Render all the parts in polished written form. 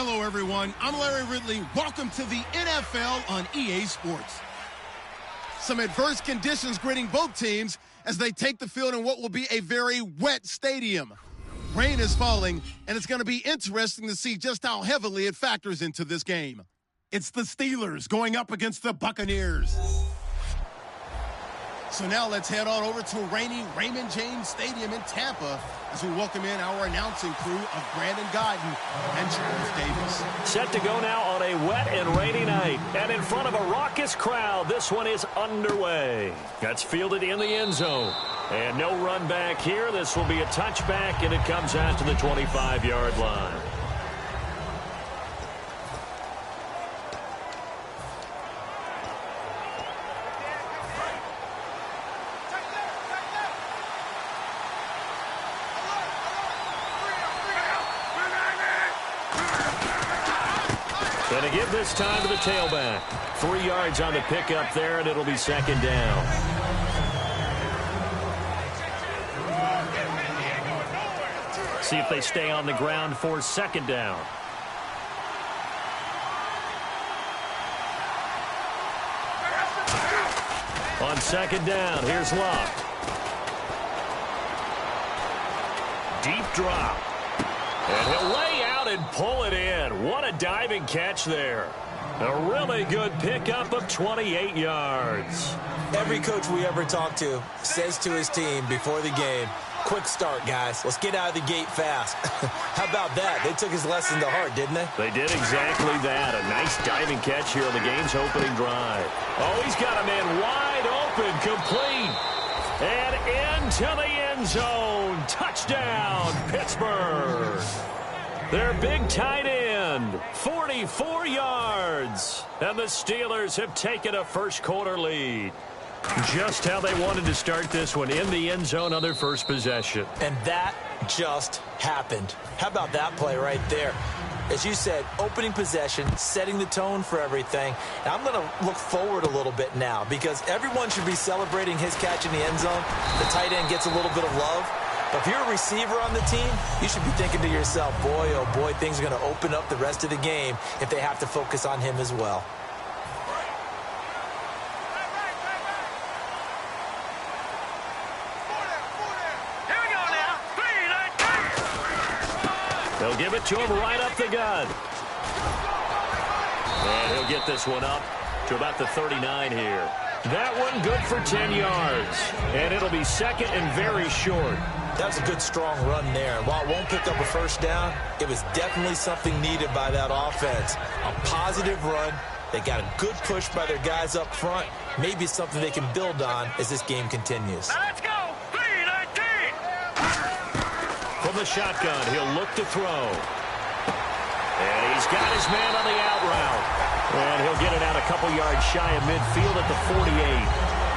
Hello, everyone. I'm Larry Ridley. Welcome to the NFL on EA Sports. Some adverse conditions gritting both teams as they take the field in what will be a very wet stadium. Rain is falling, and it's going to be interesting to see just how heavily it factors into this game. It's the Steelers going up against the Buccaneers. So now let's head on over to rainy Raymond James Stadium in Tampa as we welcome in our announcing crew of Brandon Godden and Charles Davis. Set to go now on a wet and rainy night. And in front of a raucous crowd, this one is underway. That's fielded in the end zone. And no run back here. This will be a touchback, and it comes out to the 25-yard line. Going to give this time to the tailback. 3 yards on the pickup there, and it'll be second down. See if they stay on the ground for second down. On second down, here's Luck. Deep drop. And he'll lay out and pull it in. What a diving catch there. A really good pickup of 28 yards. Every coach we ever talk to says to his team before the game, quick start, guys. Let's get out of the gate fast. How about that? They took his lesson to heart, didn't they? They did exactly that. A nice diving catch here on the game's opening drive. Oh, he's got a man wide open, complete. And into the end zone. Touchdown, Pittsburgh. Their big tight end, 44 yards. And the Steelers have taken a first-quarter lead. Just how they wanted to start this one, in the end zone on their first possession. And that just happened. How about that play right there? As you said, opening possession, setting the tone for everything. And I'm going to look forward a little bit now because everyone should be celebrating his catch in the end zone. The tight end gets a little bit of love. But if you're a receiver on the team, you should be thinking to yourself, boy, oh boy, things are going to open up the rest of the game if they have to focus on him as well. They'll give it to him right up the gut. And he'll get this one up to about the 39 here. That one good for 10 yards. And it'll be second and very short. That was a good, strong run there. While it won't pick up a first down, it was definitely something needed by that offense. A positive run. They got a good push by their guys up front. Maybe something they can build on as this game continues. Now let's go. From the shotgun, he'll look to throw. And he's got his man on the out route. And he'll get it out a couple yards shy of midfield at the 48.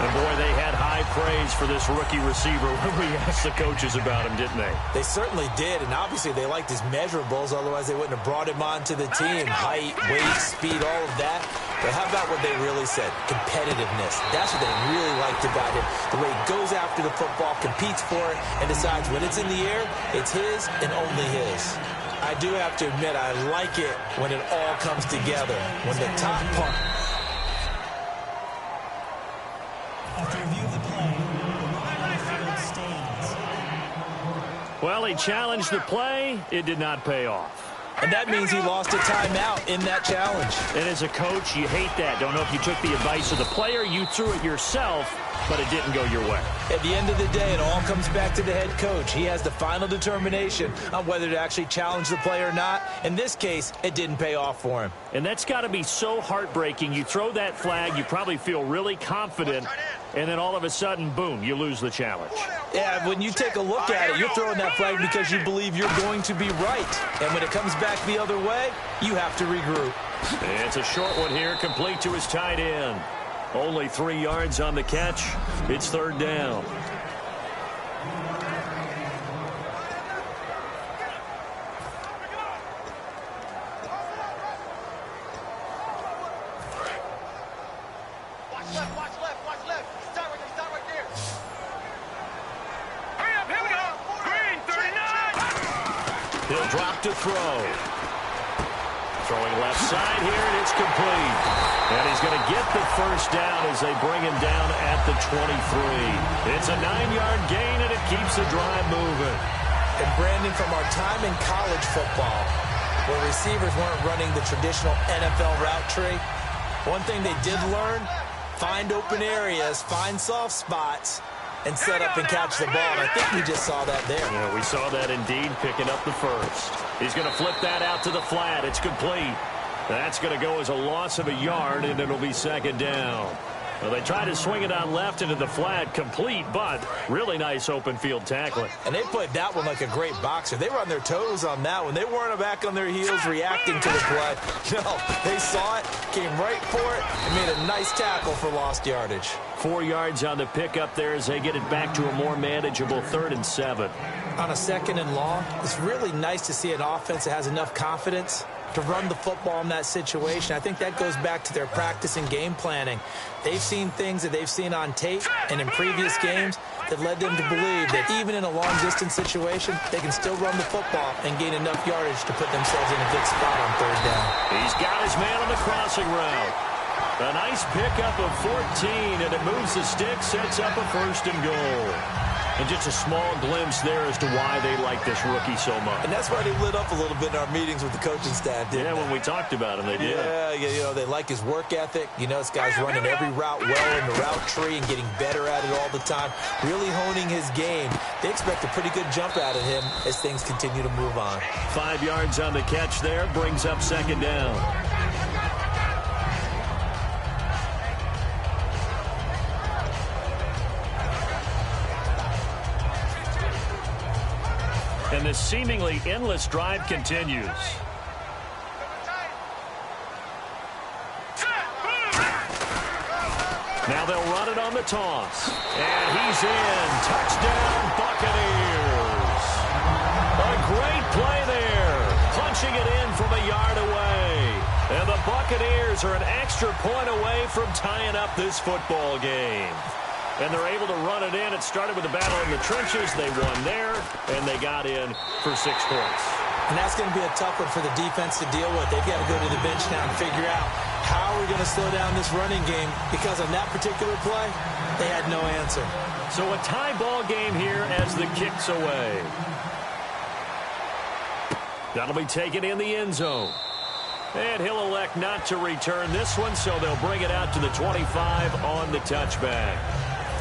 And, boy, they had high praise for this rookie receiver when we asked the coaches about him, didn't they? They certainly did, and obviously they liked his measurables. Otherwise, they wouldn't have brought him onto the team. Height, weight, speed, all of that. But how about what they really said? Competitiveness. That's what they really liked about him. The way he goes after the football, competes for it, and decides when it's in the air, it's his and only his. I do have to admit, I like it when it all comes together. When the top part... After review of the play, the field stands. Well, he challenged the play. It did not pay off. And that means he lost a timeout in that challenge. And as a coach, you hate that. Don't know if you took the advice of the player, you threw it yourself, but it didn't go your way. At the end of the day, it all comes back to the head coach. He has the final determination on whether to actually challenge the play or not. In this case, it didn't pay off for him. And that's got to be so heartbreaking. You throw that flag, you probably feel really confident, and then all of a sudden, boom, you lose the challenge. Yeah, when you take a look at it, you're throwing that flag because you believe you're going to be right. And when it comes back the other way, you have to regroup. It's a short one here, complete to his tight end. Only 3 yards on the catch. It's third down. Watch left. Start right there. Hurry up, here we go. Green, 39. He'll drop to throw. Throwing left side here, and it's complete. And he's going to get the first down as they bring him down at the 23. It's a 9-yard gain, and it keeps the drive moving. And Brandon, from our time in college football, where receivers weren't running the traditional NFL route tree, one thing they did learn, find open areas, find soft spots, and set up and catch the ball. And I think we just saw that there. Yeah, we saw that indeed, picking up the first. He's going to flip that out to the flat. It's complete. That's going to go as a loss of a yard, and it'll be second down. Well, they tried to swing it on left into the flat, complete, but really nice open field tackling. And they played that one like a great boxer. They were on their toes on that one. They weren't back on their heels reacting to the play. No, they saw it, came right for it, and made a nice tackle for lost yardage. 4 yards on the pickup there as they get it back to a more manageable 3rd and 7. On a 2nd and long, it's really nice to see an offense that has enough confidence to run the football in that situation. I think that goes back to their practice and game planning. They've seen things that they've seen on tape and in previous games that led them to believe that even in a long-distance situation, they can still run the football and gain enough yardage to put themselves in a good spot on 3rd down. He's got his man on the crossing route. A nice pickup of 14, and it moves the stick, sets up a 1st and goal. And just a small glimpse there as to why they like this rookie so much. And that's why they lit up a little bit in our meetings with the coaching staff, didn't they? When we talked about him, they did. Yeah, you know, they like his work ethic. You know, this guy's running every route well in the route tree and getting better at it all the time, really honing his game. They expect a pretty good jump out of him as things continue to move on. 5 yards on the catch there, brings up 2nd down. And this seemingly endless drive continues. Now they'll run it on the toss. And he's in. Touchdown, Buccaneers. A great play there. Punching it in from a yard away. And the Buccaneers are an extra point away from tying up this football game. And they're able to run it in. It started with a battle in the trenches. They won there, and they got in for 6 points. And that's going to be a tough one for the defense to deal with. They've got to go to the bench now and figure out how we're going to slow down this running game, because on that particular play, they had no answer. So a tie ball game here as the kick's away. That'll be taken in the end zone. And he'll elect not to return this one, so they'll bring it out to the 25 on the touchback.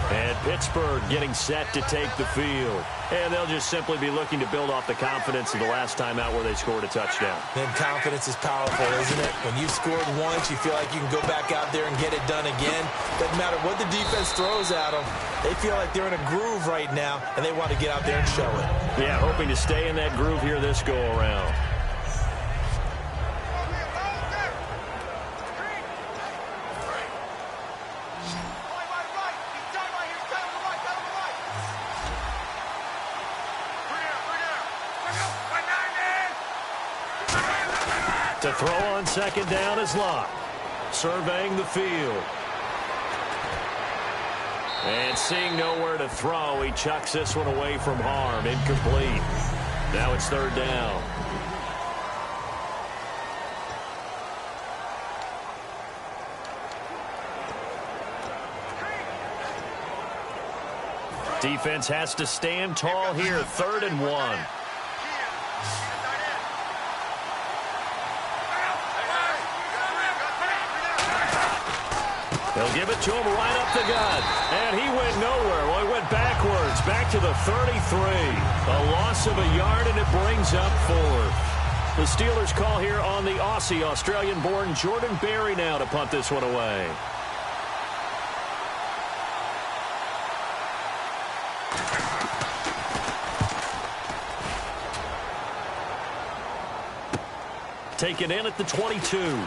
And Pittsburgh getting set to take the field. And they'll just simply be looking to build off the confidence of the last time out where they scored a touchdown. Then confidence is powerful, isn't it? When you've scored once, you feel like you can go back out there and get it done again. Doesn't matter what the defense throws at them. They feel like they're in a groove right now, and they want to get out there and show it. Yeah, hoping to stay in that groove here this go-around. To throw on 2nd down is Locke. Surveying the field. And seeing nowhere to throw, he chucks this one away from harm. Incomplete. Now it's 3rd down. Defense has to stand tall here. 3rd and 1. They'll give it to him right up the gut. And he went nowhere. Well, he went backwards. Back to the 33. A loss of a yard, and it brings up 4th. The Steelers call here on the Aussie, Australian-born Jordan Berry now to punt this one away. Taken in at the 22.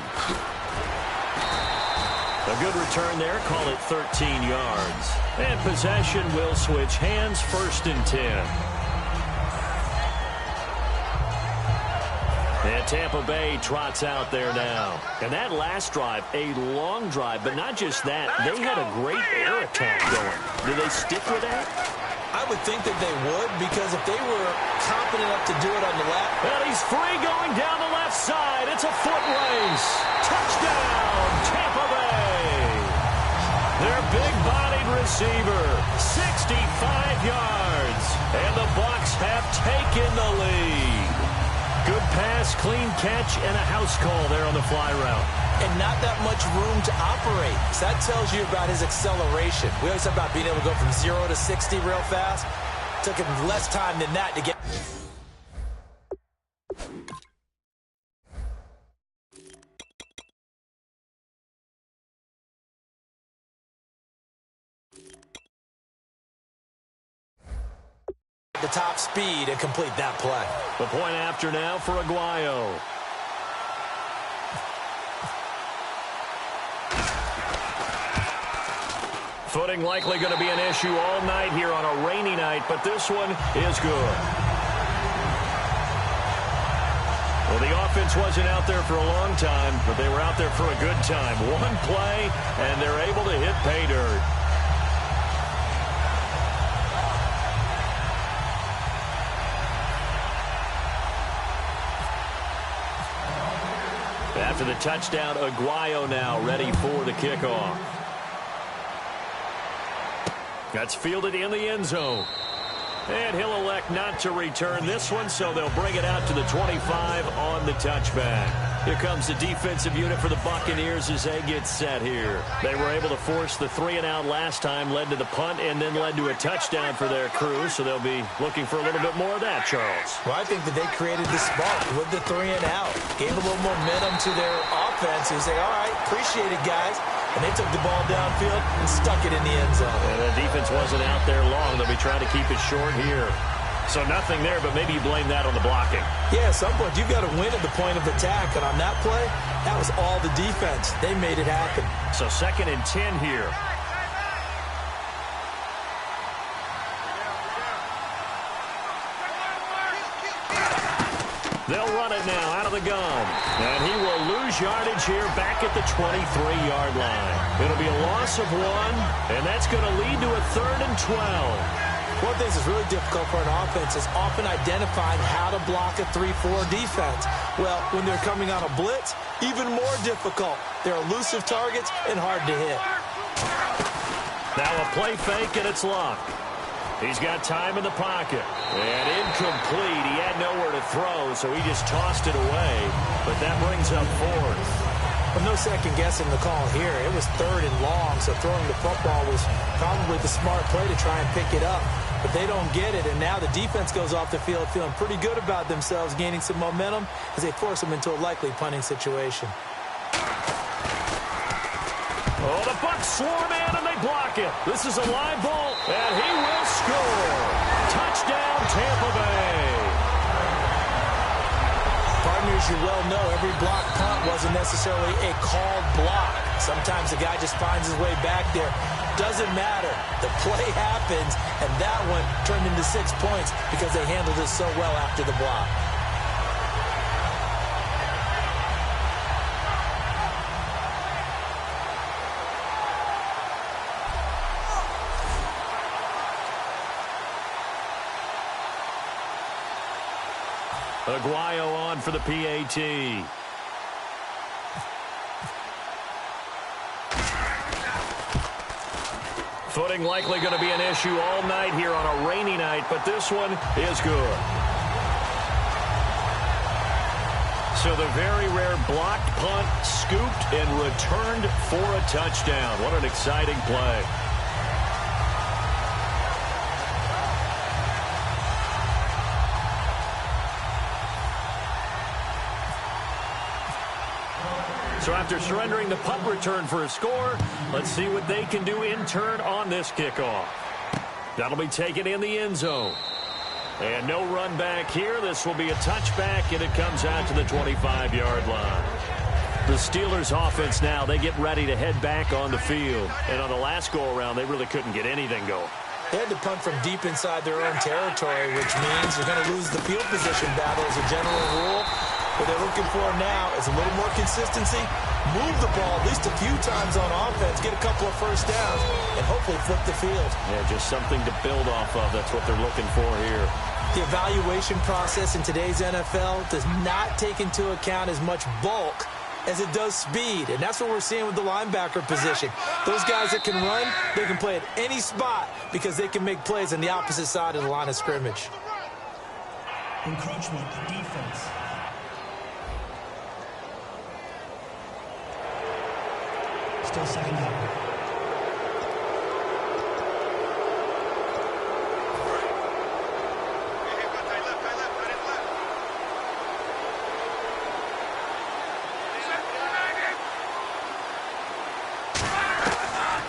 A good return there. Call it 13 yards. And possession will switch hands. 1st and 10. And Tampa Bay trots out there now. And that last drive, a long drive, but not just that. They had a great air attack going. Do they stick with that? I would think that they would, because if they were confident enough to do it on the left. And he's free going down the left side. It's a foot race. Touchdown, Tampa Bay. Their big-bodied receiver, 65 yards. And the Bucs have taken the lead. Good pass, clean catch, and a house call there on the fly route. And not that much room to operate. So that tells you about his acceleration. We always talk about being able to go from 0 to 60 real fast. Took him less time than that to get... the top speed and complete that play. The point after now for Aguayo. Footing likely going to be an issue all night here on a rainy night, but this one is good. Well, the offense wasn't out there for a long time, but they were out there for a good time. One play, and they're able to hit pay dirt. After the touchdown, Aguayo now ready for the kickoff. That's fielded in the end zone. And he'll elect not to return this one, so they'll bring it out to the 25 on the touchback. Here comes the defensive unit for the Buccaneers as they get set here. They were able to force the 3-and-out last time, led to the punt, and then led to a touchdown for their crew, so they'll be looking for a little bit more of that, Charles. Well, I think that they created the spark with the 3-and-out. Gave a little momentum to their offense and say, all right, appreciate it, guys. And they took the ball downfield and stuck it in the end zone. And the defense wasn't out there long. They'll be trying to keep it short here. So nothing there, but maybe you blame that on the blocking. Yeah, at some point, you've got to win at the point of attack. And on that play, that was all the defense. They made it happen. So 2nd and 10 here. They'll run it now out of the gun. And he will lose yardage here back at the 23-yard line. It'll be a loss of 1, and that's going to lead to a 3rd and 12. One thing that's really difficult for an offense is often identifying how to block a 3-4 defense. Well, when they're coming on a blitz, even more difficult. They're elusive targets and hard to hit. Now a play fake, and it's Luck. He's got time in the pocket. And incomplete. He had nowhere to throw, so he just tossed it away. But that brings up 4th. Well, no second guessing the call here. It was 3rd and long, so throwing the football was probably the smart play to try and pick it up. But they don't get it, and now the defense goes off the field feeling pretty good about themselves, gaining some momentum as they force them into a likely punting situation. Oh, the Bucs swarm in, and they block it. This is a live ball, and he will score. Touchdown, Tampa Bay. Partners, you well know every block punt wasn't necessarily a called block. Sometimes the guy just finds his way back there. Doesn't matter. The play happens, and that one turned into 6 points because they handled it so well after the block. Aguayo on for the PAT. Footing likely going to be an issue all night here on a rainy night, but this one is good. So the very rare blocked punt scooped and returned for a touchdown. What an exciting play. So after surrendering the punt return for a score, let's see what they can do in turn on this kickoff. That'll be taken in the end zone. And no run back here. This will be a touchback, and it comes out to the 25-yard line. The Steelers' offense now, they get ready to head back on the field. And on the last go-around, they really couldn't get anything going. They had to punt from deep inside their own territory, which means you're going to lose the field position battle as a general rule. What they're looking for now is a little more consistency, move the ball at least a few times on offense, get a couple of first downs, and hopefully flip the field. Yeah, just something to build off of. That's what they're looking for here. The evaluation process in today's NFL does not take into account as much bulk as it does speed, and that's what we're seeing with the linebacker position. Those guys that can run, they can play at any spot because they can make plays on the opposite side of the line of scrimmage. Encroachment, defense. Still second down.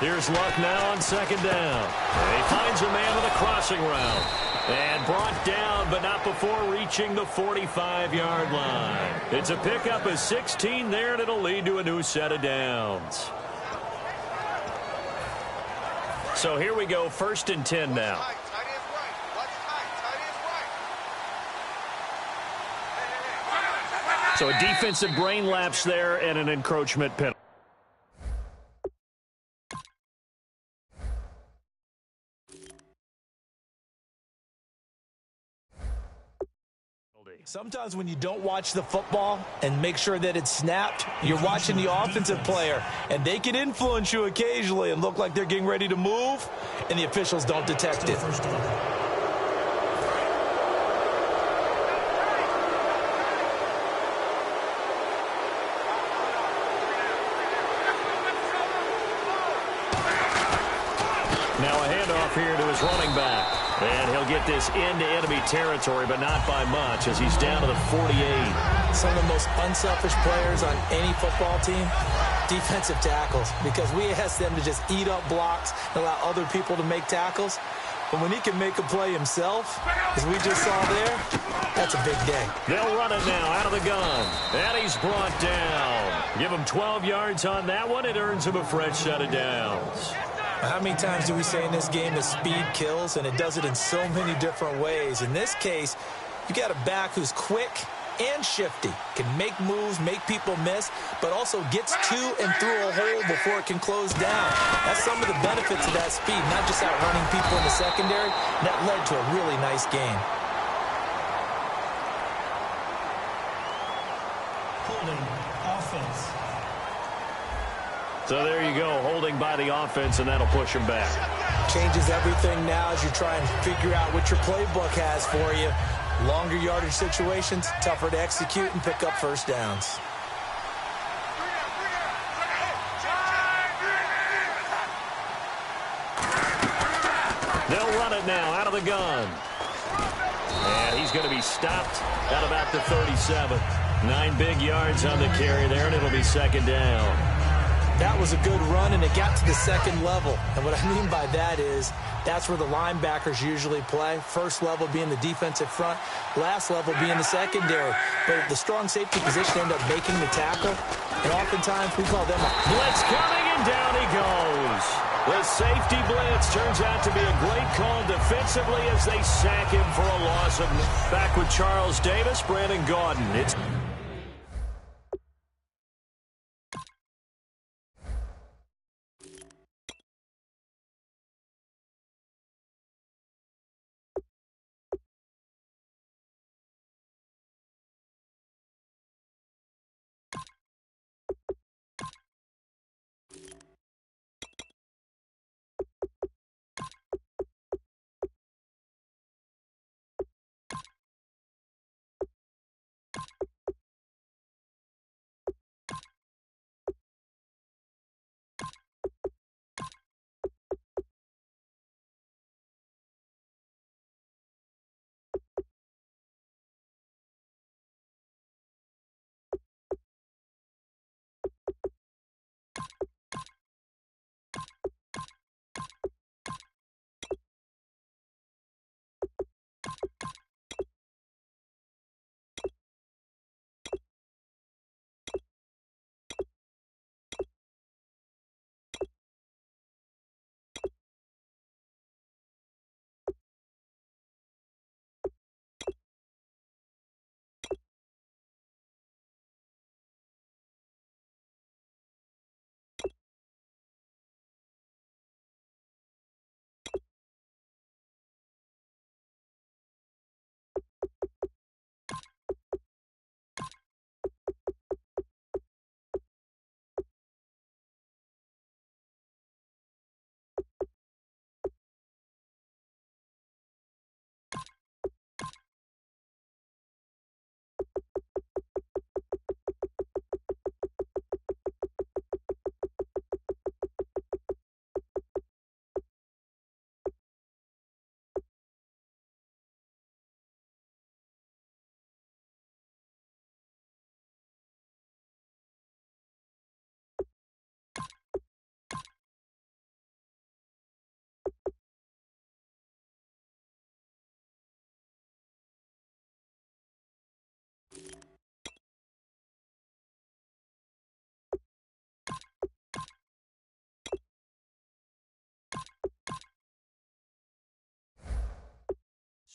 Here's Luck now on second down. And he finds a man with a crossing route. And brought down, but not before reaching the 45-yard line. It's a pickup of 16 there, and it'll lead to a new set of downs. So here we go, 1st and 10 now. So a defensive brain lapse there and an encroachment penalty. Sometimes when you don't watch the football and make sure that it's snapped, you're watching the offensive player, and they can influence you occasionally and look like they're getting ready to move, and the officials don't detect it. Now a handoff here to his running back. And he'll get this into enemy territory, but not by much, as he's down to the 48. Some of the most unselfish players on any football team, defensive tackles, because we ask them to just eat up blocks and allow other people to make tackles. But when he can make a play himself, as we just saw there, that's a big day. They'll run it now out of the gun. And he's brought down. Give him 12 yards on that one. It earns him a fresh set of downs. How many times do we say in this game that speed kills, and it does it in so many different ways? In this case, you got a back who's quick and shifty, can make moves, make people miss, but also gets to and through a hole before it can close down. That's some of the benefits of that speed, not just outrunning people in the secondary. That led to a really nice game. Holding, offense. So there you go, holding by the offense, and that'll push him back. Changes everything now as you try and figure out what your playbook has for you. Longer yardage situations, tougher to execute and pick up first downs. They'll run it now out of the gun. And he's going to be stopped at about the 37. 9 big yards on the carry there, and it'll be second down. That was a good run, and it got to the second level. And what I mean by that is that's where the linebackers usually play. First level being the defensive front, last level being the secondary. But the strong safety position ended up making the tackle, and oftentimes we call them a blitz coming, and down he goes. The safety blitz turns out to be a great call defensively as they sack him for a loss of. Back with Charles Davis, Brandon Gaudin. It's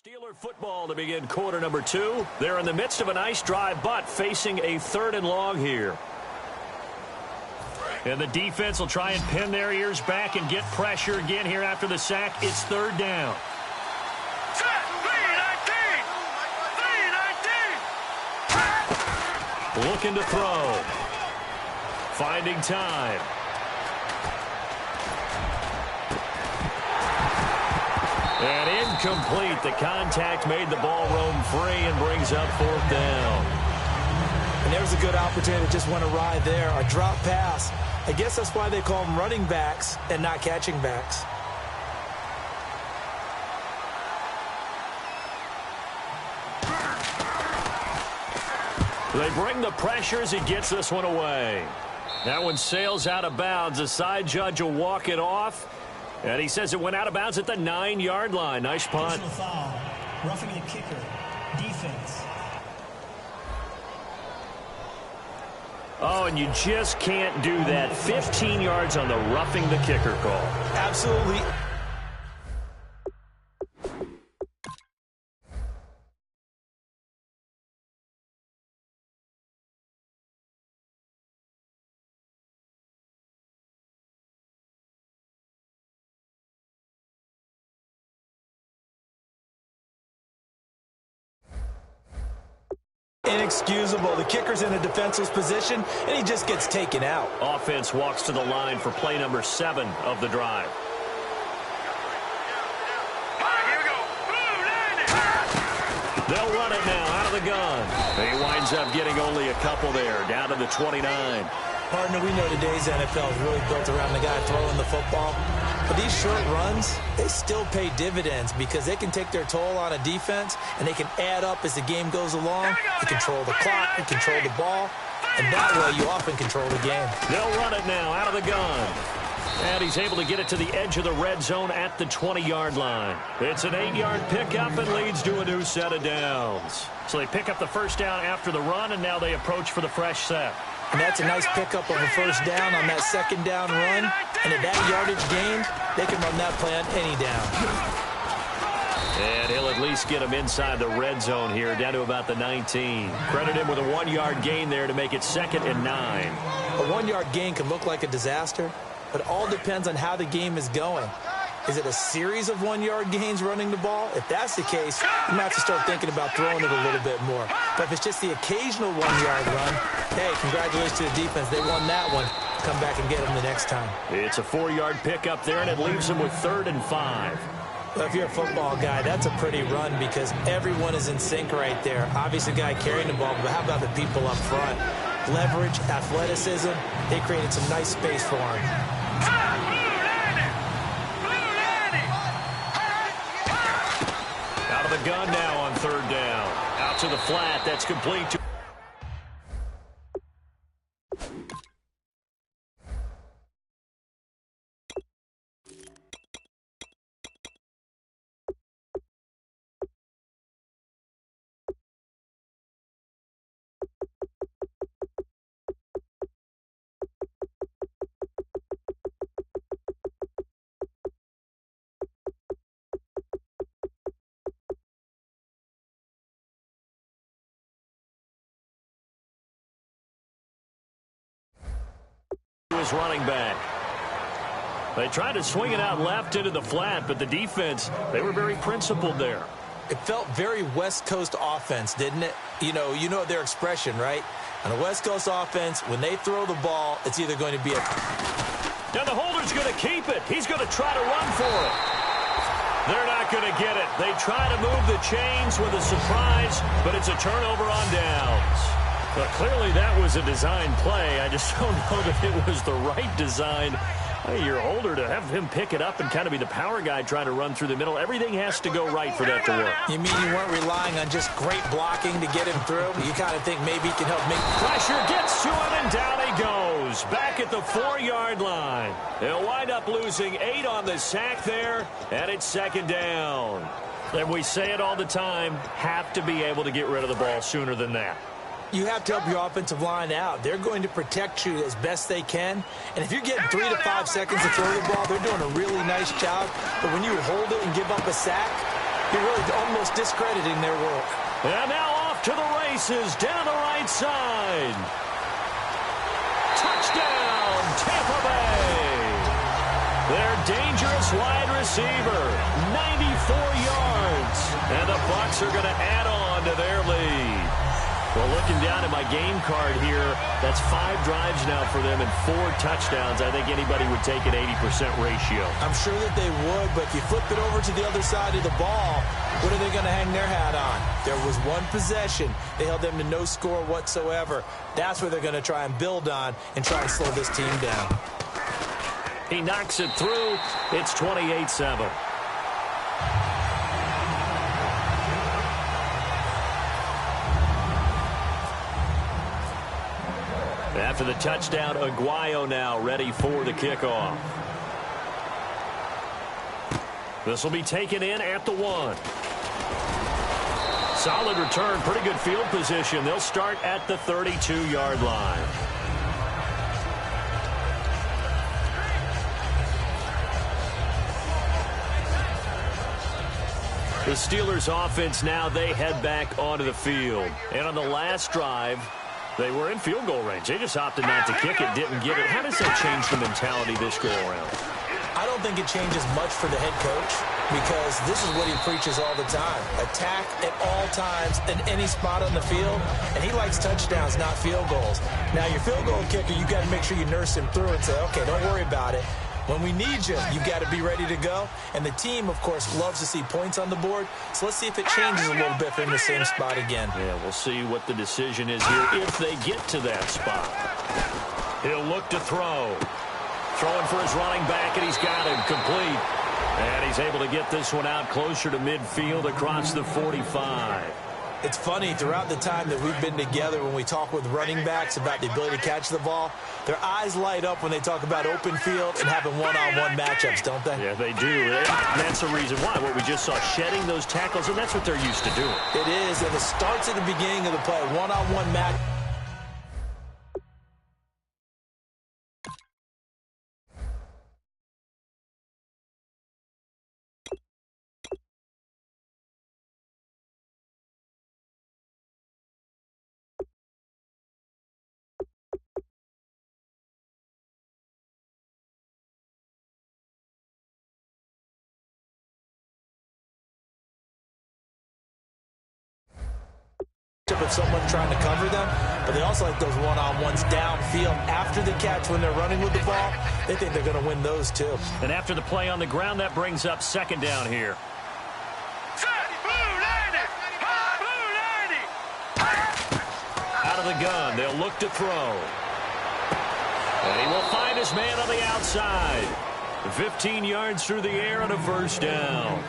Steeler football to begin quarter number 2. They're in the midst of a nice drive, but facing a 3rd and long here. And the defense will try and pin their ears back and get pressure again here after the sack. It's 3rd down. Looking to throw. Finding time. And incomplete. The contact made the ball roam free and brings up 4th down. And there's a good opportunity to just went awry there. A drop pass. I guess that's why they call them running backs and not catching backs. They bring the pressure as he gets this one away. That one sails out of bounds. The side judge will walk it off. And he says it went out of bounds at the 9-yard line. Nice punt. Personal foul. Roughing the kicker. Defense. Oh, and you just can't do that. 15 yards on the roughing the kicker call. Absolutely. Inexcusable. The kicker's in a defenseless position, and he just gets taken out. Offense walks to the line for play number 7 of the drive. They'll run it now out of the gun. He winds up getting only a couple there, down to the 29. Partner, we know today's NFL is really built around the guy throwing the football. But these short runs, they still pay dividends because they can take their toll on a defense, and they can add up as the game goes along. You control the clock, you control the ball, and that way you often control the game. They'll run it now out of the gun. And he's able to get it to the edge of the red zone at the 20-yard line. It's an 8-yard pickup and leads to a new set of downs. So they pick up the first down after the run, and now they approach for the fresh set. And that's a nice pickup of a first down on that second down run. And at that yardage gained, they can run that play on any down. And he'll at least get him inside the red zone here, down to about the 19. Credit him with a 1-yard gain there to make it 2nd and 9. A 1-yard gain can look like a disaster, but it all depends on how the game is going. Is it a series of 1-yard gains running the ball? If that's the case, you might have to start thinking about throwing it a little bit more. But if it's just the occasional 1-yard run, hey, congratulations to the defense. They won that one. Come back and get them the next time. It's a 4-yard pickup there, and it leaves them with 3rd and 5. Well, if you're a football guy, that's a pretty run because everyone is in sync right there. Obviously, the guy carrying the ball, but how about the people up front? Leverage, athleticism, they created some nice space for him. Out of the gun now on 3rd down. Out to the flat. That's complete to... his running back. They tried to swing it out left into the flat, but the defense, they were very principled there. It felt very West Coast offense, didn't it? You know their expression, right? On a West Coast offense, when they throw the ball, it's either going to be a... Now the holder's going to keep it. He's going to try to run for it. They're not going to get it. They try to move the chains with a surprise, but it's a turnover on downs. But clearly that was a design play. I just don't know that it was the right design. Hey, your holder, to have him pick it up and kind of be the power guy trying to run through the middle, everything has to go right for that to work. You mean you weren't relying on just great blocking to get him through? You kind of think maybe he can help make... Pressure gets to him, and down he goes. Back at the 4-yard line. They'll wind up losing 8 on the sack there, and it's 2nd down. And we say it all the time, have to be able to get rid of the ball sooner than that. You have to help your offensive line out. They're going to protect you as best they can. And if you're getting 3 to 5 seconds to throw the ball, they're doing a really nice job. But when you hold it and give up a sack, You're really almost discrediting their work. And now off to the races down the right side. Touchdown, Tampa Bay. Their dangerous wide receiver, 94 yards. And the Bucs are going to add on to their lead. Well, looking down at my game card here, that's 5 drives now for them and 4 touchdowns. I think anybody would take an 80% ratio. I'm sure that they would, but if you flip it over to the other side of the ball, what are they going to hang their hat on? There was one possession. They held them to no score whatsoever. That's where they're going to try and build on and try and slow this team down. He knocks it through. It's 28-7. After the touchdown, Aguayo now ready for the kickoff. This will be taken in at the 1. Solid return, pretty good field position. They'll start at the 32-yard line. The Steelers offense now, they head back onto the field. And on the last drive, they were in field goal range. They just opted not to kick it, didn't get it. How does that change the mentality this go-around? I don't think it changes much for the head coach because this is what he preaches all the time. Attack at all times in any spot on the field, and he likes touchdowns, not field goals. Now, your field goal kicker, you got to make sure you nurse him through and say, okay, don't worry about it. When we need you, you got to be ready to go. And the team, of course, loves to see points on the board. So let's see if it changes a little bit for him in the same spot again. Yeah, we'll see what the decision is here if they get to that spot. He'll look to throw. Throwing for his running back, and he's got him complete. And he's able to get this one out closer to midfield across the 45. It's funny, throughout the time that we've been together, when we talk with running backs about the ability to catch the ball, their eyes light up when they talk about open field and having one-on-one matchups, don't they? Yeah, they do. And that's the reason why. What we just saw, shedding those tackles, and that's what they're used to doing. It is, and it starts at the beginning of the play, one-on-one match. Of someone trying to cover them, but they also like those one-on-ones downfield after the catch when they're running with the ball. They think they're going to win those too. And after the play on the ground, that brings up second down here. Out of the gun, they'll look to throw. And he will find his man on the outside. 15 yards through the air on a first down.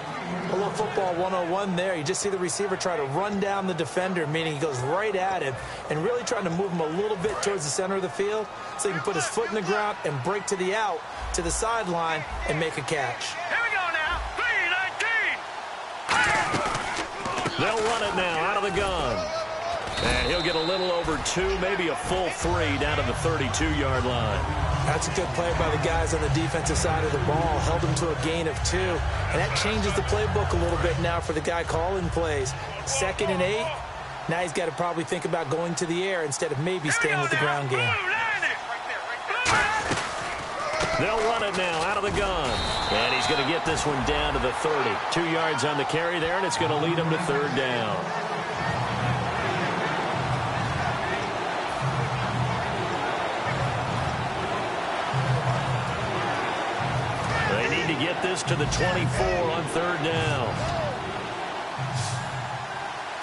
A little football 101 there. You just see the receiver try to run down the defender, meaning he goes right at him and really trying to move him a little bit towards the center of the field so he can put his foot in the ground and break to the out, to the sideline, and make a catch. Here we go now. 3-19. They'll run it now out of the gun. And he'll get a little over 2, maybe a full 3 down to the 32-yard line. That's a good play by the guys on the defensive side of the ball. Held him to a gain of 2. And that changes the playbook a little bit now for the guy calling plays. 2nd and 8. Now he's got to probably think about going to the air instead of maybe staying with the ground game. They'll run it now out of the gun. And he's going to get this one down to the 30. 2 yards on the carry there, and it's going to lead him to third down. To get this to the 24 on third down.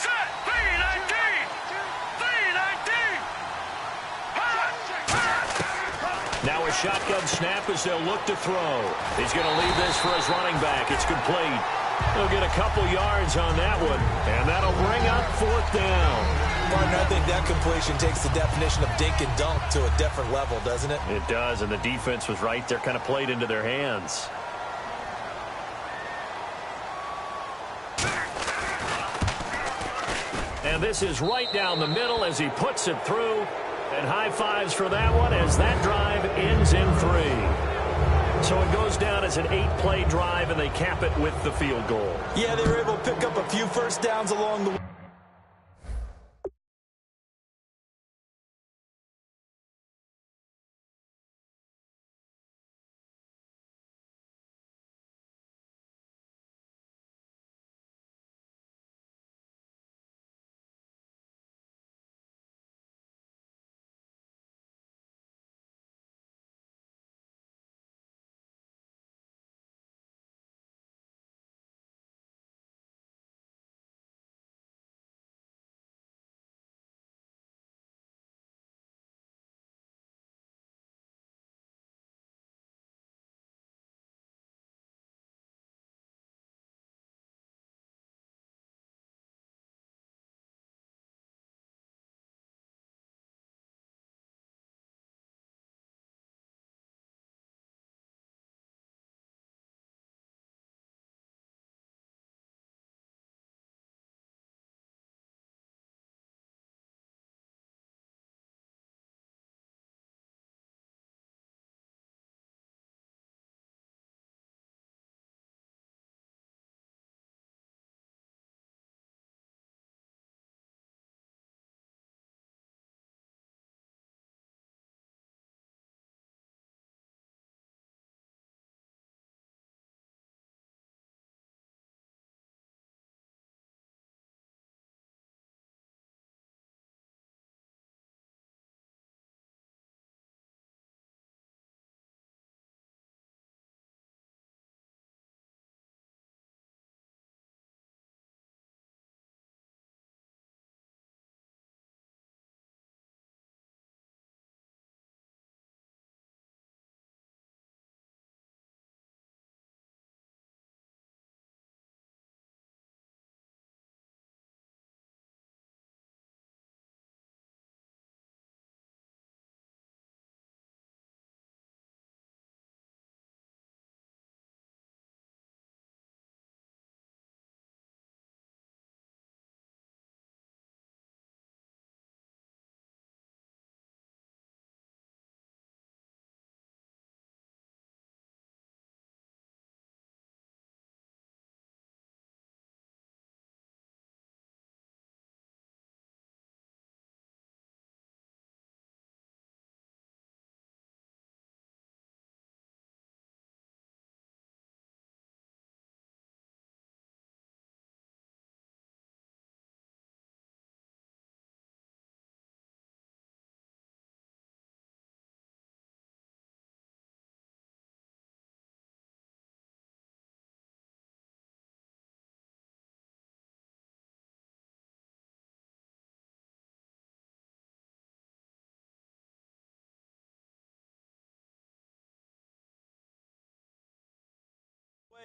Set. 3-19. Now a shotgun snap as they'll look to throw. He's going to leave this for his running back. It's complete. He'll get a couple yards on that one, and that'll bring up fourth down. Partner, I think that completion takes the definition of dink and dunk to a different level, doesn't it? It does, and the defense was right there, kind of played into their hands. And this is right down the middle as he puts it through. And high fives for that one as that drive ends in 3. So it goes down as an 8-play drive, and they cap it with the field goal. Yeah, they were able to pick up a few first downs along the way.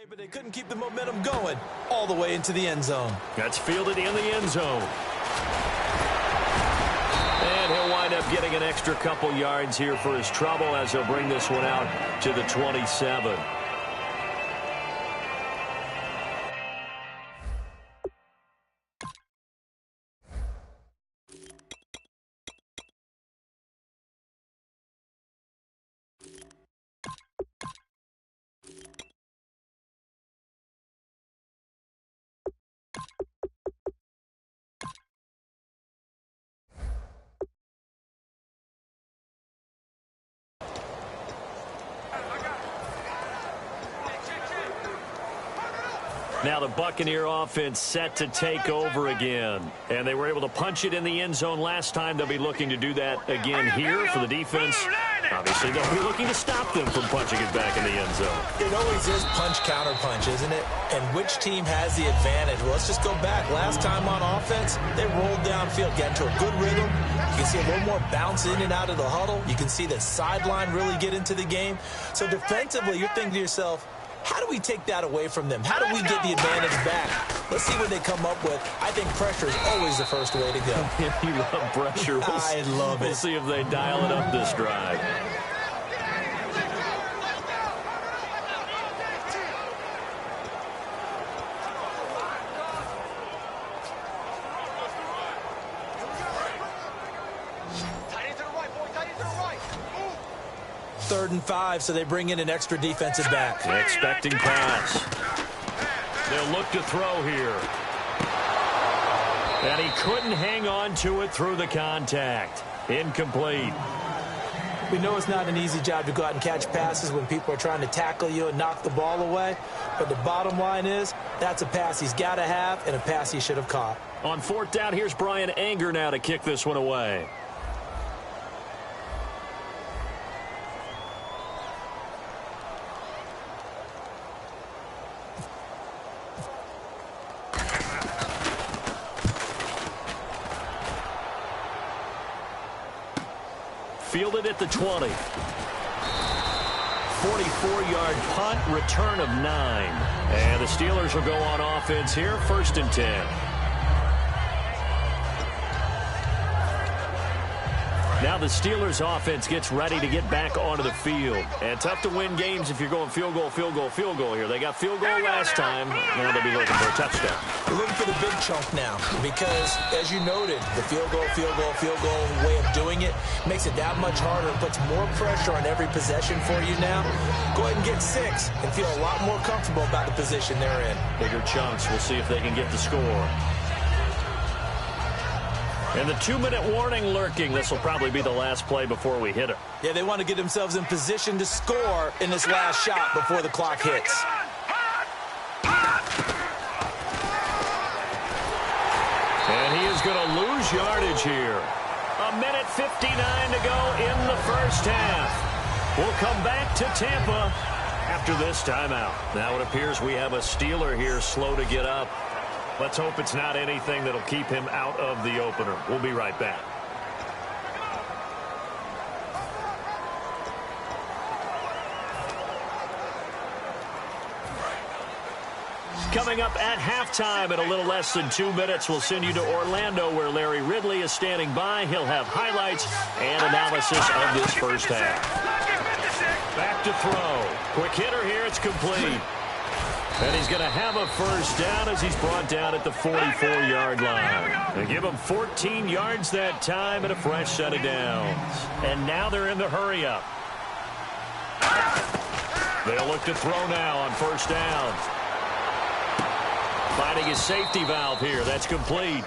But they couldn't keep the momentum going all the way into the end zone. That's fielded in the end zone. And he'll wind up getting an extra couple yards here for his trouble as he'll bring this one out to the 27. Now the Buccaneer offense set to take over again. And they were able to punch it in the end zone last time. They'll be looking to do that again here for the defense. Obviously, they'll be looking to stop them from punching it back in the end zone. It always is punch-counter-punch, isn't it? And which team has the advantage? Well, let's just go back. Last time on offense, they rolled downfield, got into a good rhythm. You can see a little more bounce in and out of the huddle. You can see the sideline really get into the game. So defensively, you're thinking to yourself, how do we take that away from them? How do we get the advantage back? Let's see what they come up with. I think pressure is always the first way to go. You love pressure. I love it. We'll see if they dial it up this drive. 3rd and 5, so they bring in an extra defensive back. Expecting pass. They'll look to throw here. And he couldn't hang on to it through the contact. Incomplete. We know it's not an easy job to go out and catch passes when people are trying to tackle you and knock the ball away. But the bottom line is, that's a pass he's got to have and a pass he should have caught. On 4th down, here's Brian Anger now to kick this one away. Fielded at the 20. 44-yard punt, return of 9. And the Steelers will go on offense here, 1st and 10. Now the Steelers offense gets ready to get back onto the field. And tough to win games if you're going field goal, field goal, field goal here. They got field goal last time. Now they'll be looking for a touchdown. They're looking for the big chunk now because, as you noted, the field goal way of doing it makes it that much harder and puts more pressure on every possession for you now. Go ahead and get 6 and feel a lot more comfortable about the position they're in. Bigger chunks. We'll see if they can get the score. And the 2-minute warning lurking. This will probably be the last play before we hit it. Yeah, they want to get themselves in position to score in this last shot before the clock hits. And he is going to lose yardage here. 1:59 to go in the first half. We'll come back to Tampa after this timeout. Now it appears we have a Steeler here slow to get up. Let's hope it's not anything that'll keep him out of the opener. We'll be right back. Coming up at halftime in a little less than 2 minutes, we'll send you to Orlando where Larry Ridley is standing by. He'll have highlights and analysis of this first half. Back to throw. Quick hitter here. It's complete. And he's going to have a first down as he's brought down at the 44-yard line. They give him 14 yards that time and a fresh set of downs. And now they're in the hurry-up. They'll look to throw now on first down. Finding his safety valve here. That's complete.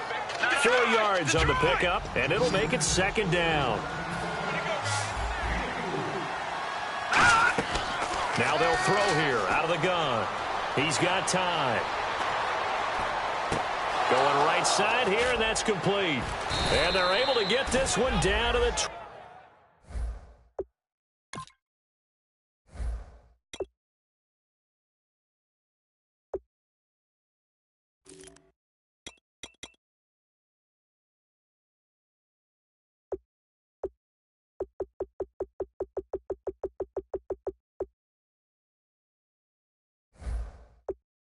4 yards on the pickup, and it'll make it 2nd down. Now they'll throw here out of the gun. He's got time. Going right side here, and that's complete. And they're able to get this one down to the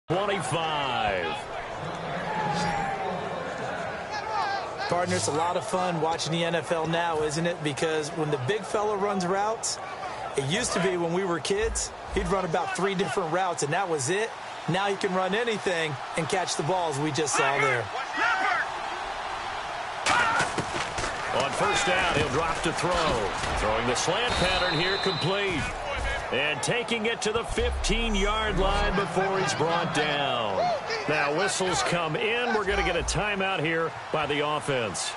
25. Partner, it's a lot of fun watching the NFL now, isn't it? Because when the big fella runs routes, it used to be when we were kids, he'd run about 3 different routes, and that was it. Now he can run anything and catch the balls we just saw there. On first down, he'll drop to throw. Throwing the slant pattern here, complete. And taking it to the 15-yard line before he's brought down. Now whistles come in. We're going to get a timeout here by the offense.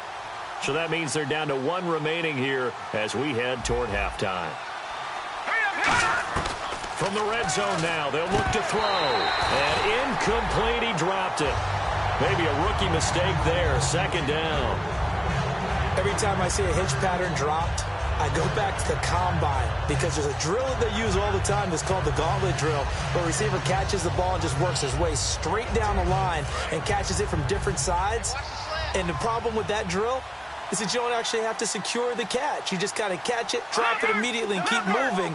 So that means they're down to 1 remaining here as we head toward halftime. From the red zone now, they'll look to throw. And incomplete, he dropped it. Maybe a rookie mistake there, 2nd down. Every time I see a hitch pattern dropped, I go back to the combine because there's a drill that they use all the time that's called the gauntlet drill, where a receiver catches the ball and just works his way straight down the line and catches it from different sides. And the problem with that drill is that you don't actually have to secure the catch. You just kind of catch it, drop it immediately, and keep moving.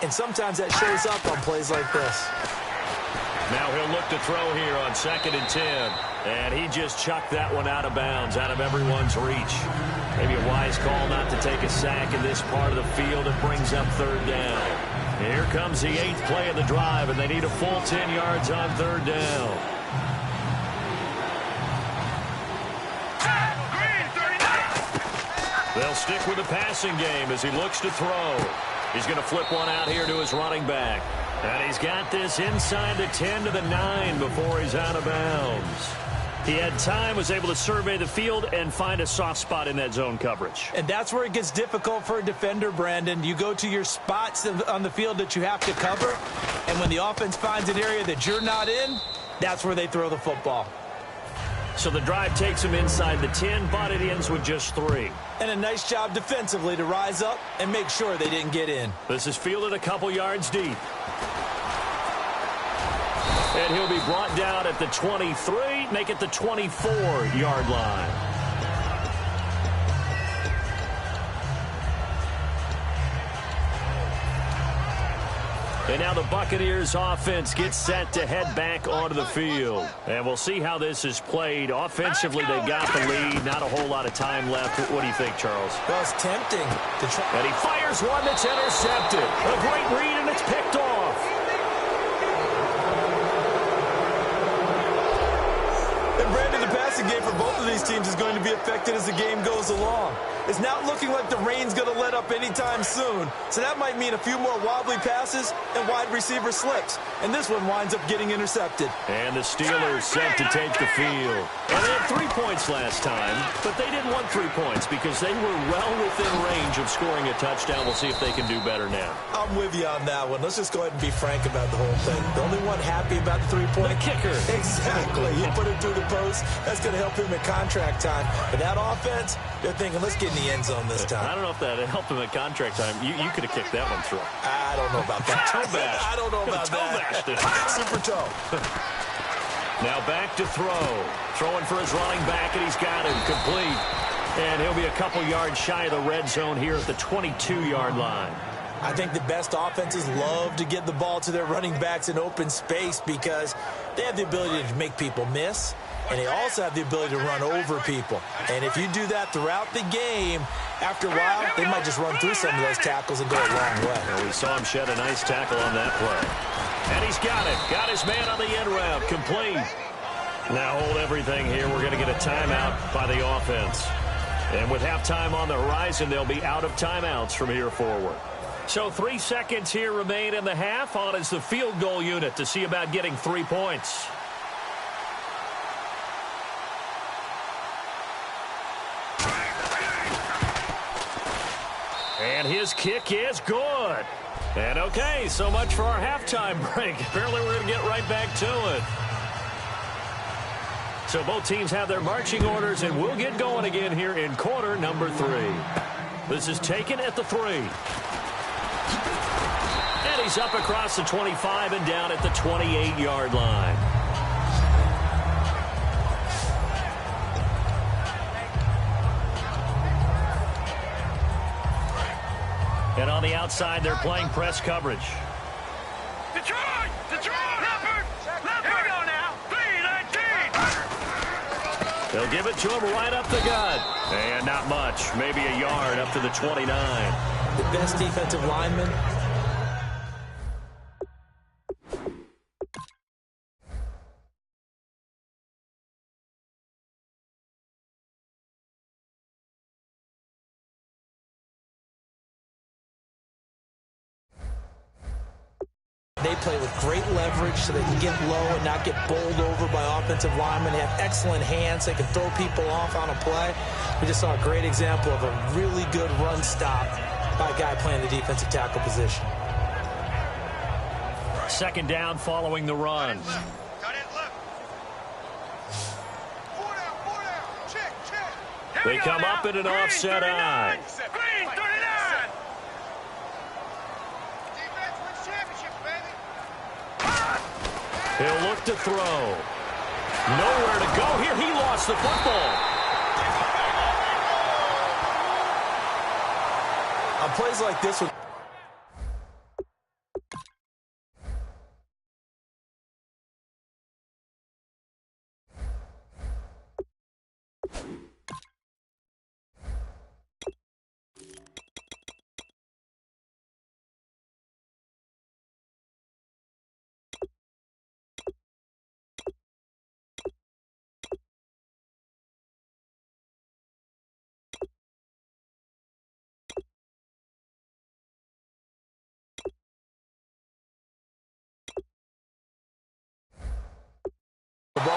And sometimes that shows up on plays like this. Now he'll look to throw here on 2nd and 10. And he just chucked that one out of bounds, out of everyone's reach. Maybe a wise call not to take a sack in this part of the field. It brings up 3rd down. Here comes the 8th play of the drive, and they need a full 10 yards on 3rd down. They'll stick with the passing game as he looks to throw. He's going to flip one out here to his running back. And he's got this inside the 10 to the 9 before he's out of bounds. He had time, was able to survey the field and find a soft spot in that zone coverage. And that's where it gets difficult for a defender, Brandon. You go to your spots on the field that you have to cover, and when the offense finds an area that you're not in, that's where they throw the football. So the drive takes him inside the 10, but it ends with just 3. And a nice job defensively to rise up and make sure they didn't get in. This is fielded a couple yards deep. And he'll be brought down at the 23, make it the 24-yard line. And now the Buccaneers offense gets set to head back onto the field. And we'll see how this is played. Offensively, they've got the lead. Not a whole lot of time left. What do you think, Charles? Well, it's tempting to try. And he fires one that's intercepted. A great read, and it's picked off. And Brandon, the passing game for both of these teams is going to be affected as the game goes along. It's not looking like the rain's going to let up anytime soon. So that might mean a few more wobbly passes and wide receiver slips. And this one winds up getting intercepted. And the Steelers set to take the field. And they had 3 points last time, but they didn't want 3 points because they were well within range of scoring a touchdown. We'll see if they can do better now. I'm with you on that one. Let's just go ahead and be frank about the whole thing. The only one happy about the 3-point. The kicker. Exactly. You put it through the post. That's going to help him at contract time. But that offense, they're thinking, let's get in the end zone this time. I don't know if that helped him at contract time. You could have kicked that one through. I don't know about that. Toe bash. I don't know about toe that. bashed it. Super toe. Now back to throw. Throwing for his running back, and he's got him complete. And he'll be a couple yards shy of the red zone here at the 22-yard line. I think the best offenses love to get the ball to their running backs in open space because they have the ability to make people miss, and they also have the ability to run over people. And if you do that throughout the game, after a while, they might just run through some of those tackles and go a long way. Well, we saw him shed a nice tackle on that play. And he's got it. Got his man on the end route. Complete. Now hold everything here. We're going to get a timeout by the offense. And with halftime on the horizon, they'll be out of timeouts from here forward. So 3 seconds here remain in the half. On is the field goal unit to see about getting 3 points. And his kick is good. And okay, so much for our halftime break. Apparently we're going to get right back to it. So both teams have their marching orders, and we'll get going again here in quarter number 3. This is taken at the 3. And he's up across the 25 and down at the 28-yard line. And on the outside, they're playing press coverage. Detroit! Detroit! Leopard! Leopard! Here we go now. 3-19. They'll give it to him right up the gut. And not much. Maybe a yard up to the 29. The best defensive lineman. They play with great leverage so they can get low and not get bowled over by offensive linemen. They have excellent hands. They can throw people off on a play. We just saw a great example of a really good run stop by a guy playing the defensive tackle position. Second down following the run. Cut it left. 4 down. Check. They come up in an offset eye. Green 39. He'll look to throw. Nowhere to go here. He lost the football. On plays like this one.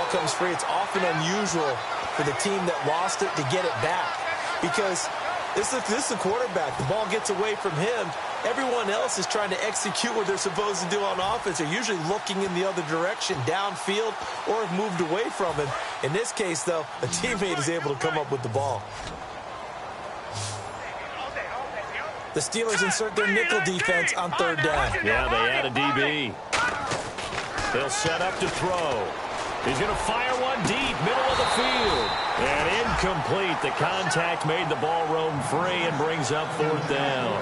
comes free, it's often unusual for the team that lost it to get it back. Because this is the quarterback. The ball gets away from him. Everyone else is trying to execute what they're supposed to do on offense. They're usually looking in the other direction, downfield, or have moved away from him. In this case, though, a teammate is able to come up with the ball. The Steelers insert their nickel defense on third down. Yeah, they add a DB. They'll set up to throw. He's going to fire one deep, middle of the field. And incomplete. The contact made the ball roam free and brings up fourth down.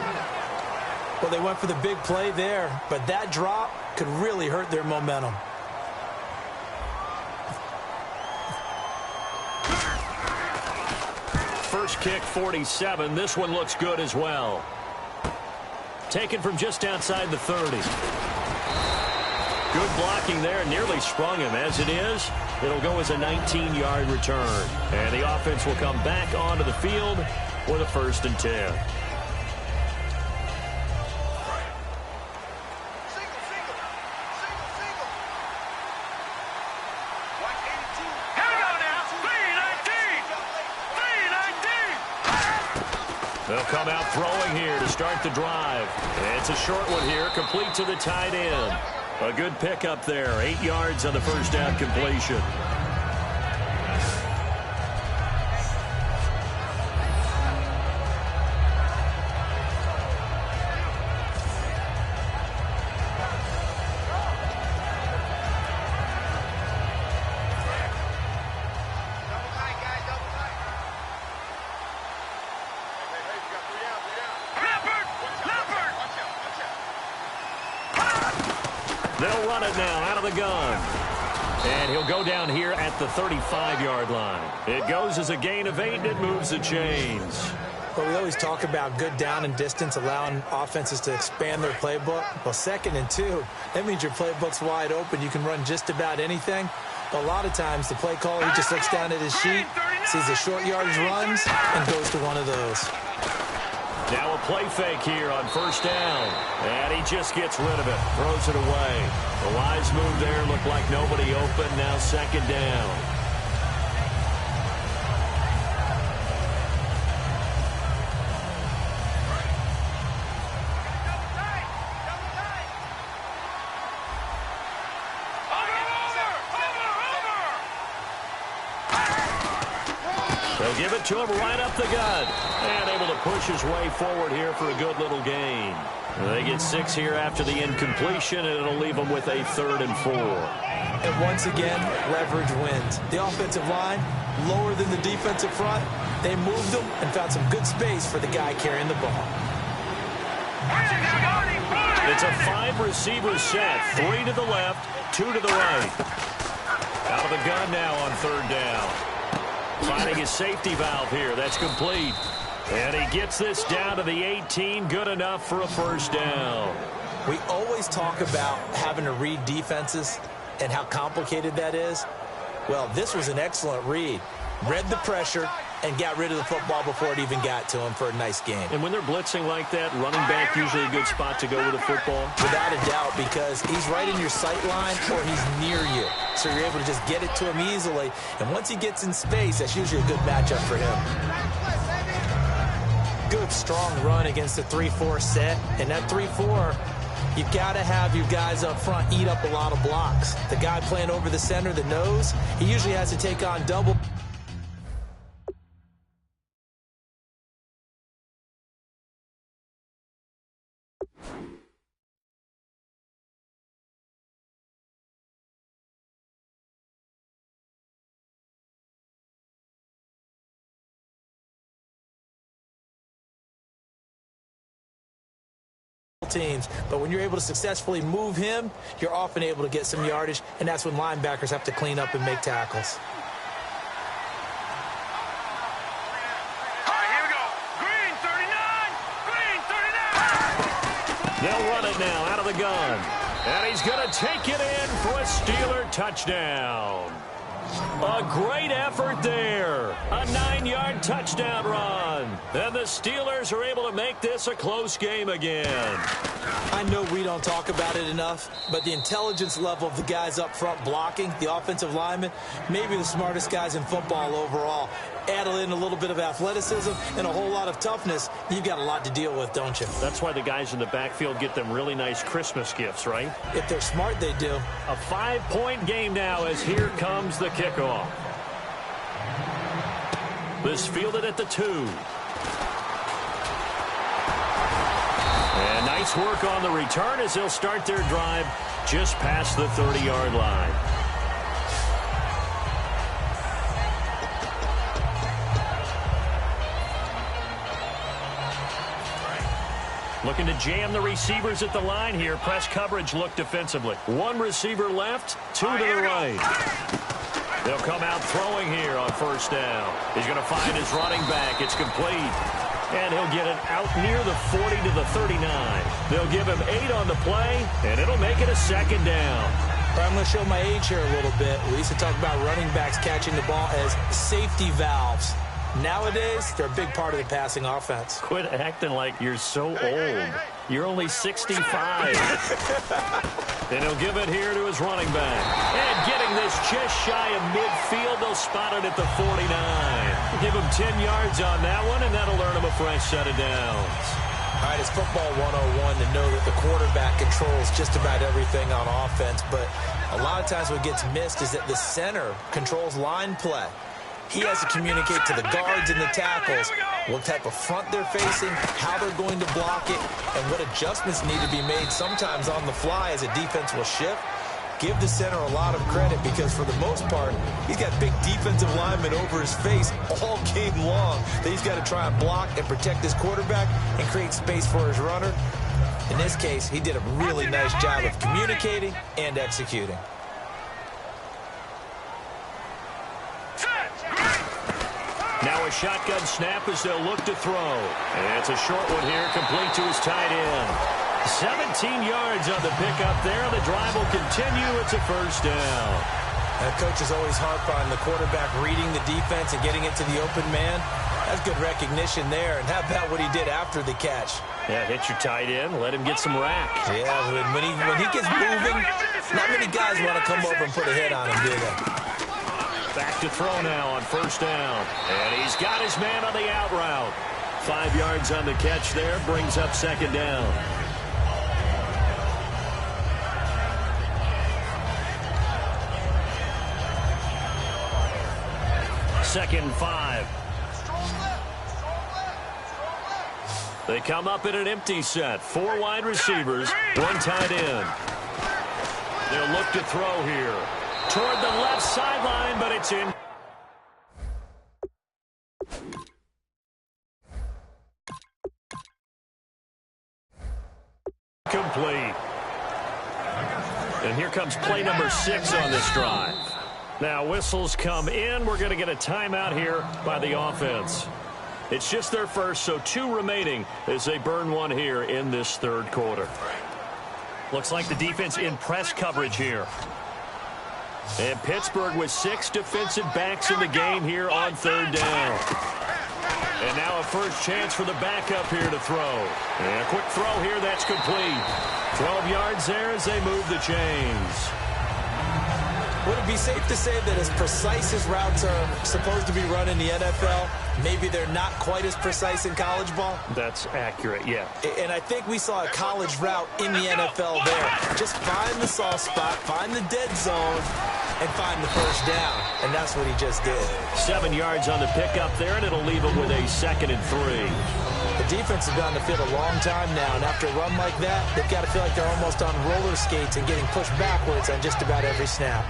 Well, they went for the big play there, but that drop could really hurt their momentum. First kick, 47. This one looks good as well. Taken from just outside the 30. Good blocking there. Nearly sprung him. As it is, it'll go as a 19-yard return. And the offense will come back onto the field with a 1st and 10. They'll come out throwing here to start the drive. It's a short one here, complete to the tight end. A good pickup there, 8 yards on the first down completion. They'll run it now out of the gun. And he'll go down here at the 35-yard line. It goes as a gain of 8, and it moves the chains. Well, we always talk about good down and distance, allowing offenses to expand their playbook. Well, 2nd and 2, that means your playbook's wide open. You can run just about anything. But a lot of times, the play caller, he just looks down at his sheet, sees the short yardage runs, and goes to one of those. Now a play fake here on first down. And he just gets rid of it. Throws it away. The wise move there looked like nobody open. Now 2nd down. They'll give it to him right up the gut. And able to push his way forward here for a good little gain. They get 6 here after the incompletion, and it'll leave them with a 3rd and 4. And once again, leverage wins. The offensive line, lower than the defensive front. They moved them and found some good space for the guy carrying the ball. It's a 5-receiver set. 3 to the left, 2 to the right. Out of the gun now on 3rd down. Finding his safety valve here. That's complete. And he gets this down to the 18. Good enough for a 1st down. We always talk about having to read defenses and how complicated that is. Well, this was an excellent read. Read the pressure and got rid of the football before it even got to him for a nice gain. And when they're blitzing like that, running back usually a good spot to go with the football? Without a doubt, because he's right in your sight line or he's near you. So you're able to just get it to him easily. And once he gets in space, that's usually a good matchup for him. Good, strong run against the 3-4 set. And that 3-4, you've got to have your guys up front eat up a lot of blocks. The guy playing over the center, the nose, he usually has to take on double. Teams, but when you're able to successfully move him, you're often able to get some yardage, and that's when linebackers have to clean up and make tackles. All right, here we go. Green 39. Green 39. They'll run it now out of the gun. And he's going to take it in for a Steeler touchdown. A great effort there. A 9-yard 30-yard touchdown run. And the Steelers are able to make this a close game again. I know we don't talk about it enough, but the intelligence level of the guys up front blocking, the offensive linemen, maybe the smartest guys in football overall. Add in a little bit of athleticism and a whole lot of toughness, you've got a lot to deal with, don't you? That's why the guys in the backfield get them really nice Christmas gifts, right? If they're smart, they do. A 5-point game now as here comes the kickoff. This fielded at the 2. And nice work on the return as they'll start their drive just past the 30-yard line. Looking to jam the receivers at the line here. Press coverage look defensively. One receiver left, 2 to the right. They'll come out throwing here on first down. He's going to find his running back. It's complete. And he'll get it out near the 40 to the 39. They'll give him 8 on the play, and it'll make it a second down. I'm going to show my age here a little bit. We used to talk about running backs catching the ball as safety valves. Nowadays, they're a big part of the passing offense. Quit acting like you're so old. You're only 65. And he'll give it here to his running back. And getting this just shy of midfield, they'll spot it at the 49. Give him 10 yards on that one, and that'll earn him a fresh set of downs. All right, it's football 101 to know that the quarterback controls just about everything on offense, but a lot of times what gets missed is that the center controls line play. He has to communicate to the guards and the tackles what type of front they're facing, how they're going to block it, and what adjustments need to be made sometimes on the fly as a defense will shift. Give the center a lot of credit because for the most part, he's got big defensive linemen over his face all game long that he's got to try and block and protect his quarterback and create space for his runner. In this case, he did a really nice job of communicating and executing. Now a shotgun snap as they'll look to throw. And it's a short one here, complete to his tight end. 17 yards on the pickup there. The drive will continue. It's a first down. And coaches always harp on the quarterback reading the defense and getting it to the open man. That's good recognition there. And how about what he did after the catch? Yeah, hit your tight end. Let him get some rack. Yeah, when he gets moving, not many guys want to come over and put a hit on him, do they? Back to throw now on first down. And he's got his man on the out route. 5 yards on the catch there. Brings up second down. Second and 5. They come up in an empty set. 4 wide receivers, 1 tight end. They'll look to throw here. Toward the left sideline, but it's in. Complete. And here comes play number 6 on this drive. Now whistles come in. We're going to get a timeout here by the offense. It's just their first, so 2 remaining as they burn 1 here in this third quarter. Looks like the defense in press coverage here. And Pittsburgh with 6 defensive backs in the game here on third down. And now a first chance for the backup here to throw. And a quick throw here, that's complete. 12 yards there as they move the chains. Would it be safe to say that as precise as routes are supposed to be run in the NFL, maybe they're not quite as precise in college ball? That's accurate, yeah. And I think we saw a college route in the NFL there. Just find the soft spot, find the dead zone, and find the first down. And that's what he just did. 7 yards on the pickup there, and it'll leave him with a 2nd and 3. The defense has been on the field a long time now, and after a run like that, they've got to feel like they're almost on roller skates and getting pushed backwards on just about every snap.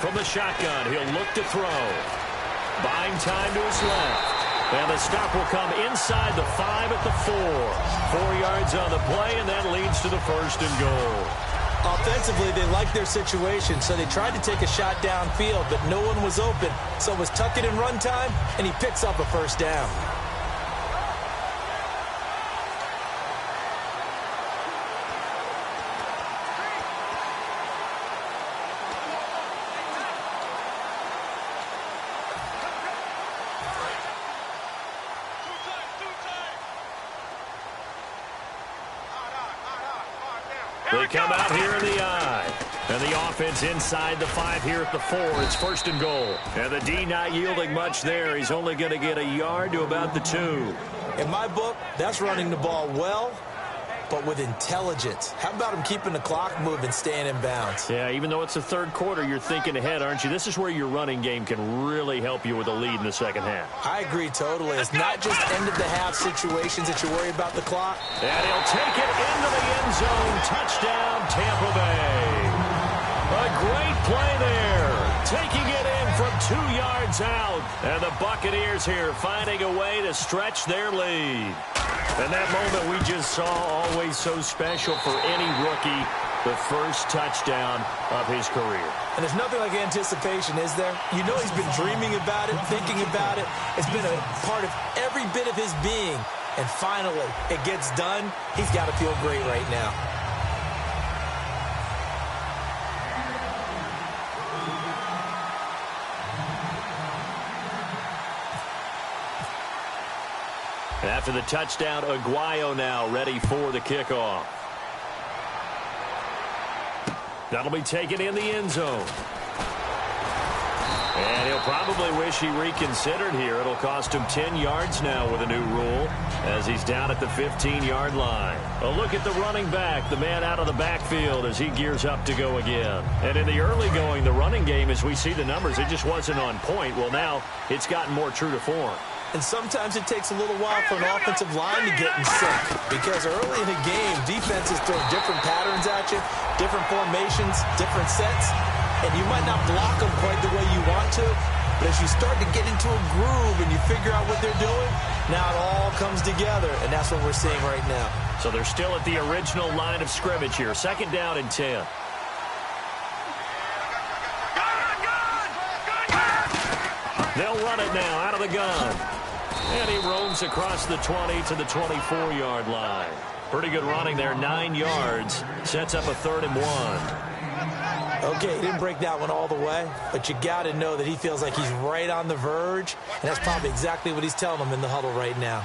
From the shotgun, he'll look to throw. Buying time to his left. And the stop will come inside the 5 at the 4. 4 yards on the play, and that leads to the 1st and goal. Offensively, they liked their situation, so they tried to take a shot downfield, but no one was open. So it was tuck it and run time, and he picks up a first down. They come out here in the I. And the offense inside the 5 here at the 4. It's 1st and goal. And the D not yielding much there. He's only going to get a yard to about the 2. In my book, that's running the ball well, but with intelligence. How about him keeping the clock moving, staying in bounds? Yeah, even though it's the 3rd quarter, you're thinking ahead, aren't you? This is where your running game can really help you with a lead in the 2nd half. I agree totally. It's not just end-of-the-half situations that you worry about the clock. And he'll take it into the end zone. Touchdown, Tampa Bay. A great play there. Taking it in from 2 yards out. And the Buccaneers here finding a way to stretch their lead. And that moment we just saw, always so special for any rookie, the first touchdown of his career. And there's nothing like anticipation, is there? You know he's been dreaming about it, thinking about it. It's been a part of every bit of his being. And finally, it gets done. He's got to feel great right now. After the touchdown, Aguayo now ready for the kickoff. That'll be taken in the end zone. And he'll probably wish he reconsidered here. It'll cost him 10 yards now with a new rule as he's down at the 15-yard line. A look at the running back, the man out of the backfield as he gears up to go again. And in the early going, the running game, as we see the numbers, it just wasn't on point. Well, now it's gotten more true to form. And sometimes it takes a little while for an offensive line to get in sync. Because early in the game, defenses throw different patterns at you, different formations, different sets. And you might not block them quite the way you want to. But as you start to get into a groove and you figure out what they're doing, now it all comes together. And that's what we're seeing right now. So they're still at the original line of scrimmage here. 2nd down and 10. They'll run it now out of the gun. And he roams across the 20 to the 24-yard line. Pretty good running there, 9 yards. Sets up a 3rd and 1. Okay, he didn't break that one all the way, but you got to know that he feels like he's right on the verge, and that's probably exactly what he's telling them in the huddle right now.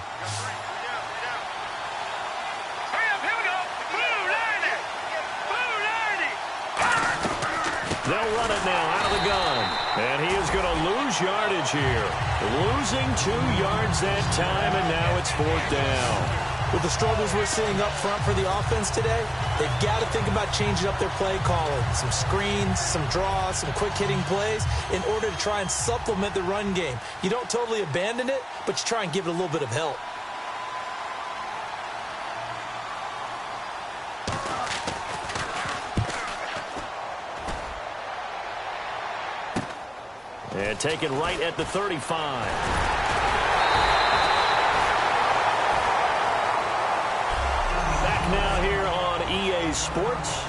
They'll run it now out of the gun. And he is going to lose yardage here. Losing 2 yards that time, and now it's 4th down. With the struggles we're seeing up front for the offense today, they've got to think about changing up their play calling. Some screens, some draws, some quick-hitting plays in order to try and supplement the run game. You don't totally abandon it, but you try and give it a little bit of help. And taken right at the 35. Back now here on EA Sports.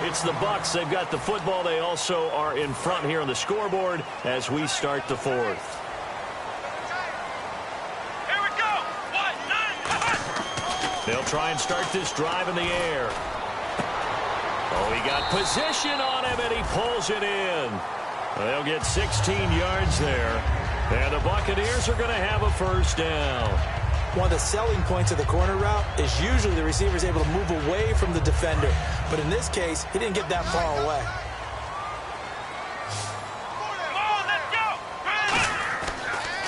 It's the Bucs. They've got the football. They also are in front here on the scoreboard as we start the 4th. Here we go. They'll try and start this drive in the air. Oh, he got position on him, and he pulls it in. They'll get 16 yards there. And the Buccaneers are going to have a 1st down. One of the selling points of the corner route is usually the receiver is able to move away from the defender. But in this case, he didn't get that far away.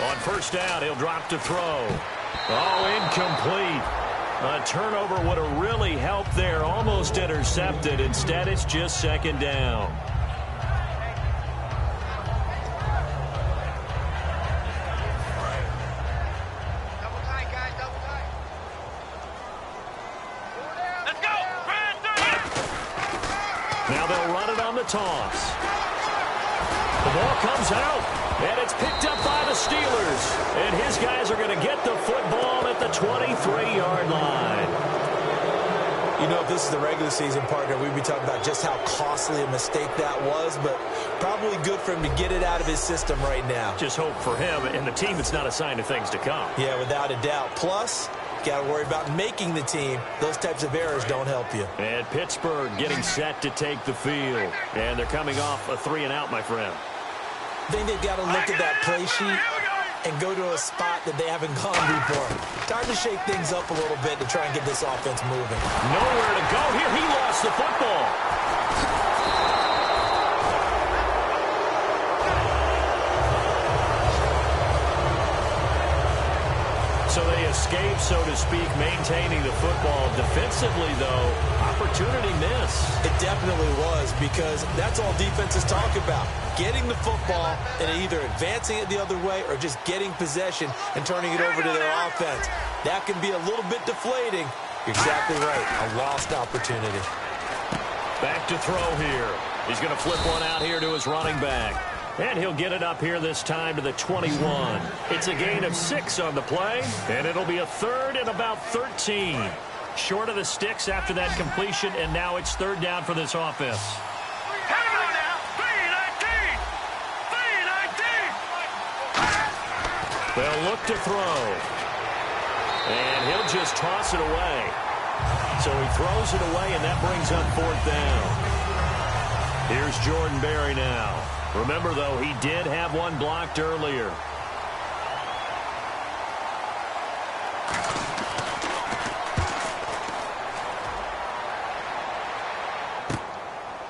On 1st down, he'll drop to throw. Oh, incomplete. A turnover would have really helped there. Almost intercepted. Instead, it's just 2nd down. Now they'll run it on the toss. The ball comes out, and it's picked up by the Steelers. And his guys are going to get the football at the 23-yard line. You know, if this is the regular season, partner, we'd be talking about just how costly a mistake that was, but probably good for him to get it out of his system right now. Just hope for him and the team it's not a sign of things to come. Yeah, without a doubt. Plus, got to worry about making the team. Those types of errors don't help you. And Pittsburgh getting set to take the field. And they're coming off a 3-and-out, my friend. I think they've got to look at that play sheet and go to a spot that they haven't gone before. Time to shake things up a little bit to try and get this offense moving. Nowhere to go here. He lost the football. So they escape, so to speak, maintaining the football. Defensively, though, opportunity miss. It definitely was, because that's all defenses talk about. Getting the football and either advancing it the other way or just getting possession and turning it over to their offense. That can be a little bit deflating. You're exactly right. A lost opportunity. Back to throw here. He's going to flip one out here to his running back. And he'll get it up here this time to the 21. It's a gain of 6 on the play, and it'll be a third and about 13. Short of the sticks after that completion, and now it's third down for this offense. Hang on now. 3-19. 3-19. They'll look to throw. And he'll just toss it away. So he throws it away, and that brings up fourth down. Here's Jordan Berry now. Remember, though, he did have one blocked earlier.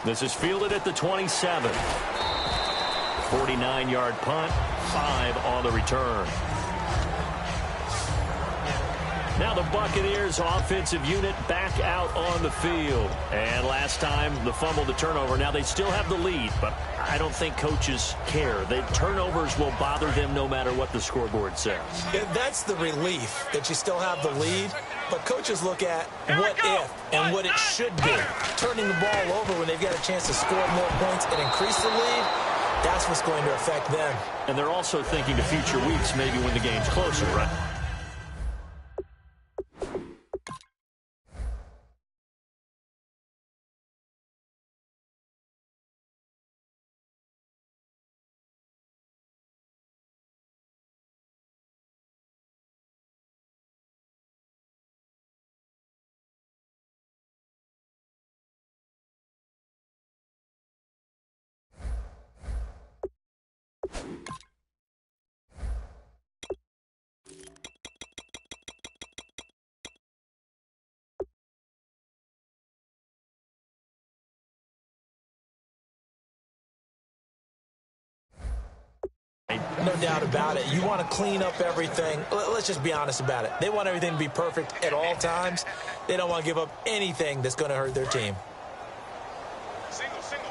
This is fielded at the 27. 49-yard punt, 5 on the return. Now the Buccaneers offensive unit back out on the field. And last time, the fumble, the turnover. Now they still have the lead, but I don't think coaches care. The turnovers will bother them no matter what the scoreboard says. Yeah, that's the relief, that you still have the lead. But coaches look at what if and what it should be. Turning the ball over when they've got a chance to score more points and increase the lead, that's what's going to affect them. And they're also thinking to future weeks, maybe when the game's closer, right? No doubt about it. You want to clean up everything. Let's just be honest about it. They want everything to be perfect at all times. They don't want to give up anything that's going to hurt their team. Single, slot.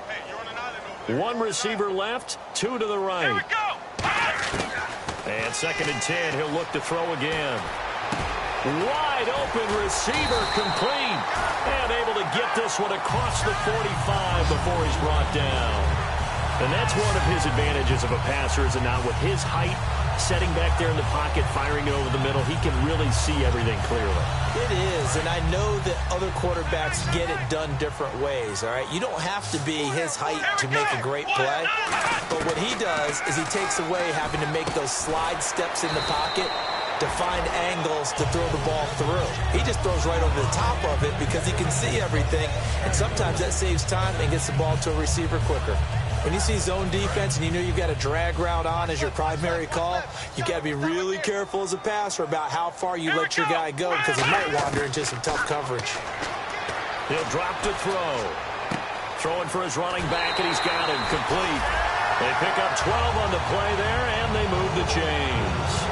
Hey, you're on an island over there. One receiver left, 2 to the right. Here we go. And 2nd and 10, he'll look to throw again. Wide open receiver, complete. And able to get this one across the 45 before he's brought down. And that's one of his advantages of a passer, is it not? With his height, setting back there in the pocket, firing it over the middle, he can really see everything clearly. It is, and I know that other quarterbacks get it done different ways, all right? You don't have to be his height to make a great play. But what he does is he takes away having to make those slide steps in the pocket to find angles to throw the ball through. He just throws right over the top of it because he can see everything, and sometimes that saves time and gets the ball to a receiver quicker. When you see zone defense and you know you've got a drag route on as your primary call, you've got to be really careful as a passer about how far you let your guy go, because he might wander into some tough coverage. He'll drop to throw. Throwing for his running back, and he's got him complete. They pick up 12 on the play there, and they move the chains.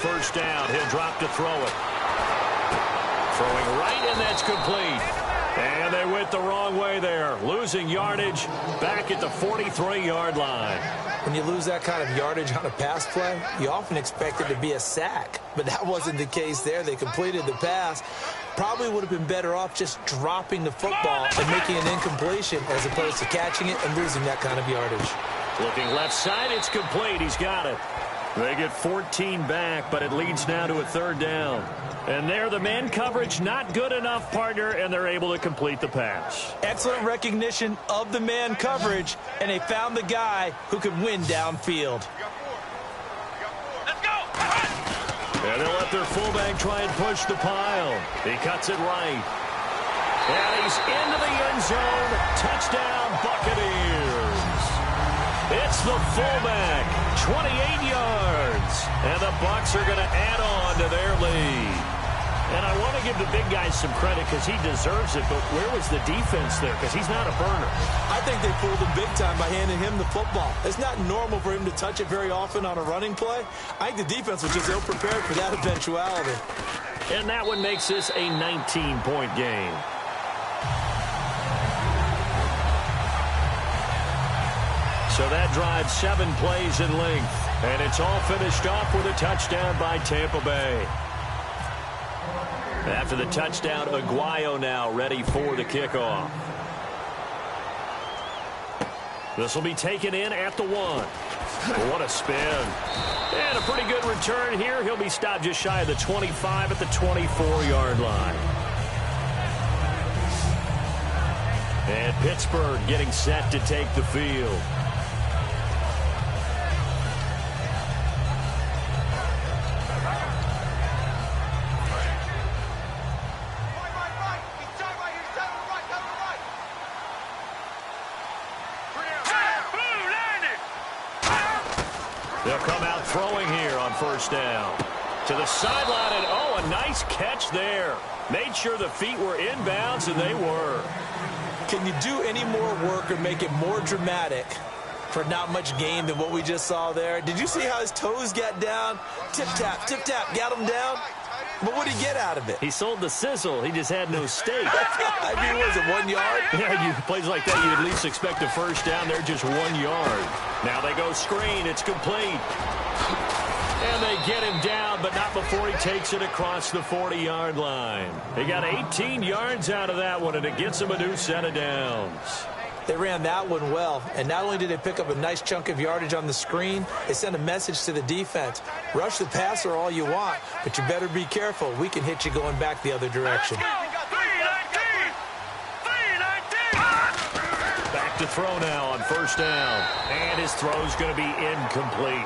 First down, he'll drop to throw it. Throwing right, and that's complete. And they went the wrong way there. Losing yardage back at the 43-yard line. When you lose that kind of yardage on a pass play, you often expect it to be a sack. But that wasn't the case there. They completed the pass. Probably would have been better off just dropping the football and making an incompletion as opposed to catching it and losing that kind of yardage. Looking left side, it's complete. He's got it. They get 14 back, but it leads now to a third down. And there, the man coverage not good enough, partner, and they're able to complete the pass. Excellent recognition of the man coverage, and they found the guy who could win downfield. Let's try and push the pile. He cuts it right. And he's into the end zone. Touchdown, Buccaneers. It's the fullback, 28 yards. And the Bucs are going to add on to their lead. And I want to give the big guys some credit because he deserves it, but where was the defense there? Because he's not a burner. I think they fooled him big time by handing him the football. It's not normal for him to touch it very often on a running play. I think the defense was just ill-prepared for that eventuality. And that one makes this a 19-point game. So that drives 7 plays in length. And it's all finished off with a touchdown by Tampa Bay. After the touchdown, Aguayo now ready for the kickoff. This will be taken in at the 1. What a spin. And a pretty good return here. He'll be stopped just shy of the 25 at the 24-yard line. And Pittsburgh getting set to take the field. They'll come out throwing here on first down. To the sideline, and oh, a nice catch there. Made sure the feet were inbounds, and they were. Can you do any more work or make it more dramatic for not much gain than what we just saw there? Did you see how his toes got down? Tip-tap, got him down. But what did he get out of it? He sold the sizzle. He just had no steak. I mean, was it 1 yard? Yeah, plays like that, you at least expect a first down. They're just 1 yard. Now they go screen. It's complete. And they get him down, but not before he takes it across the 40-yard line. He got 18 yards out of that one, and it gets him a new set of downs. They ran that one well, and not only did they pick up a nice chunk of yardage on the screen, they sent a message to the defense. Rush the passer all you want, but you better be careful. We can hit you going back the other direction. Back to throw now on first down, and his throw's going to be incomplete.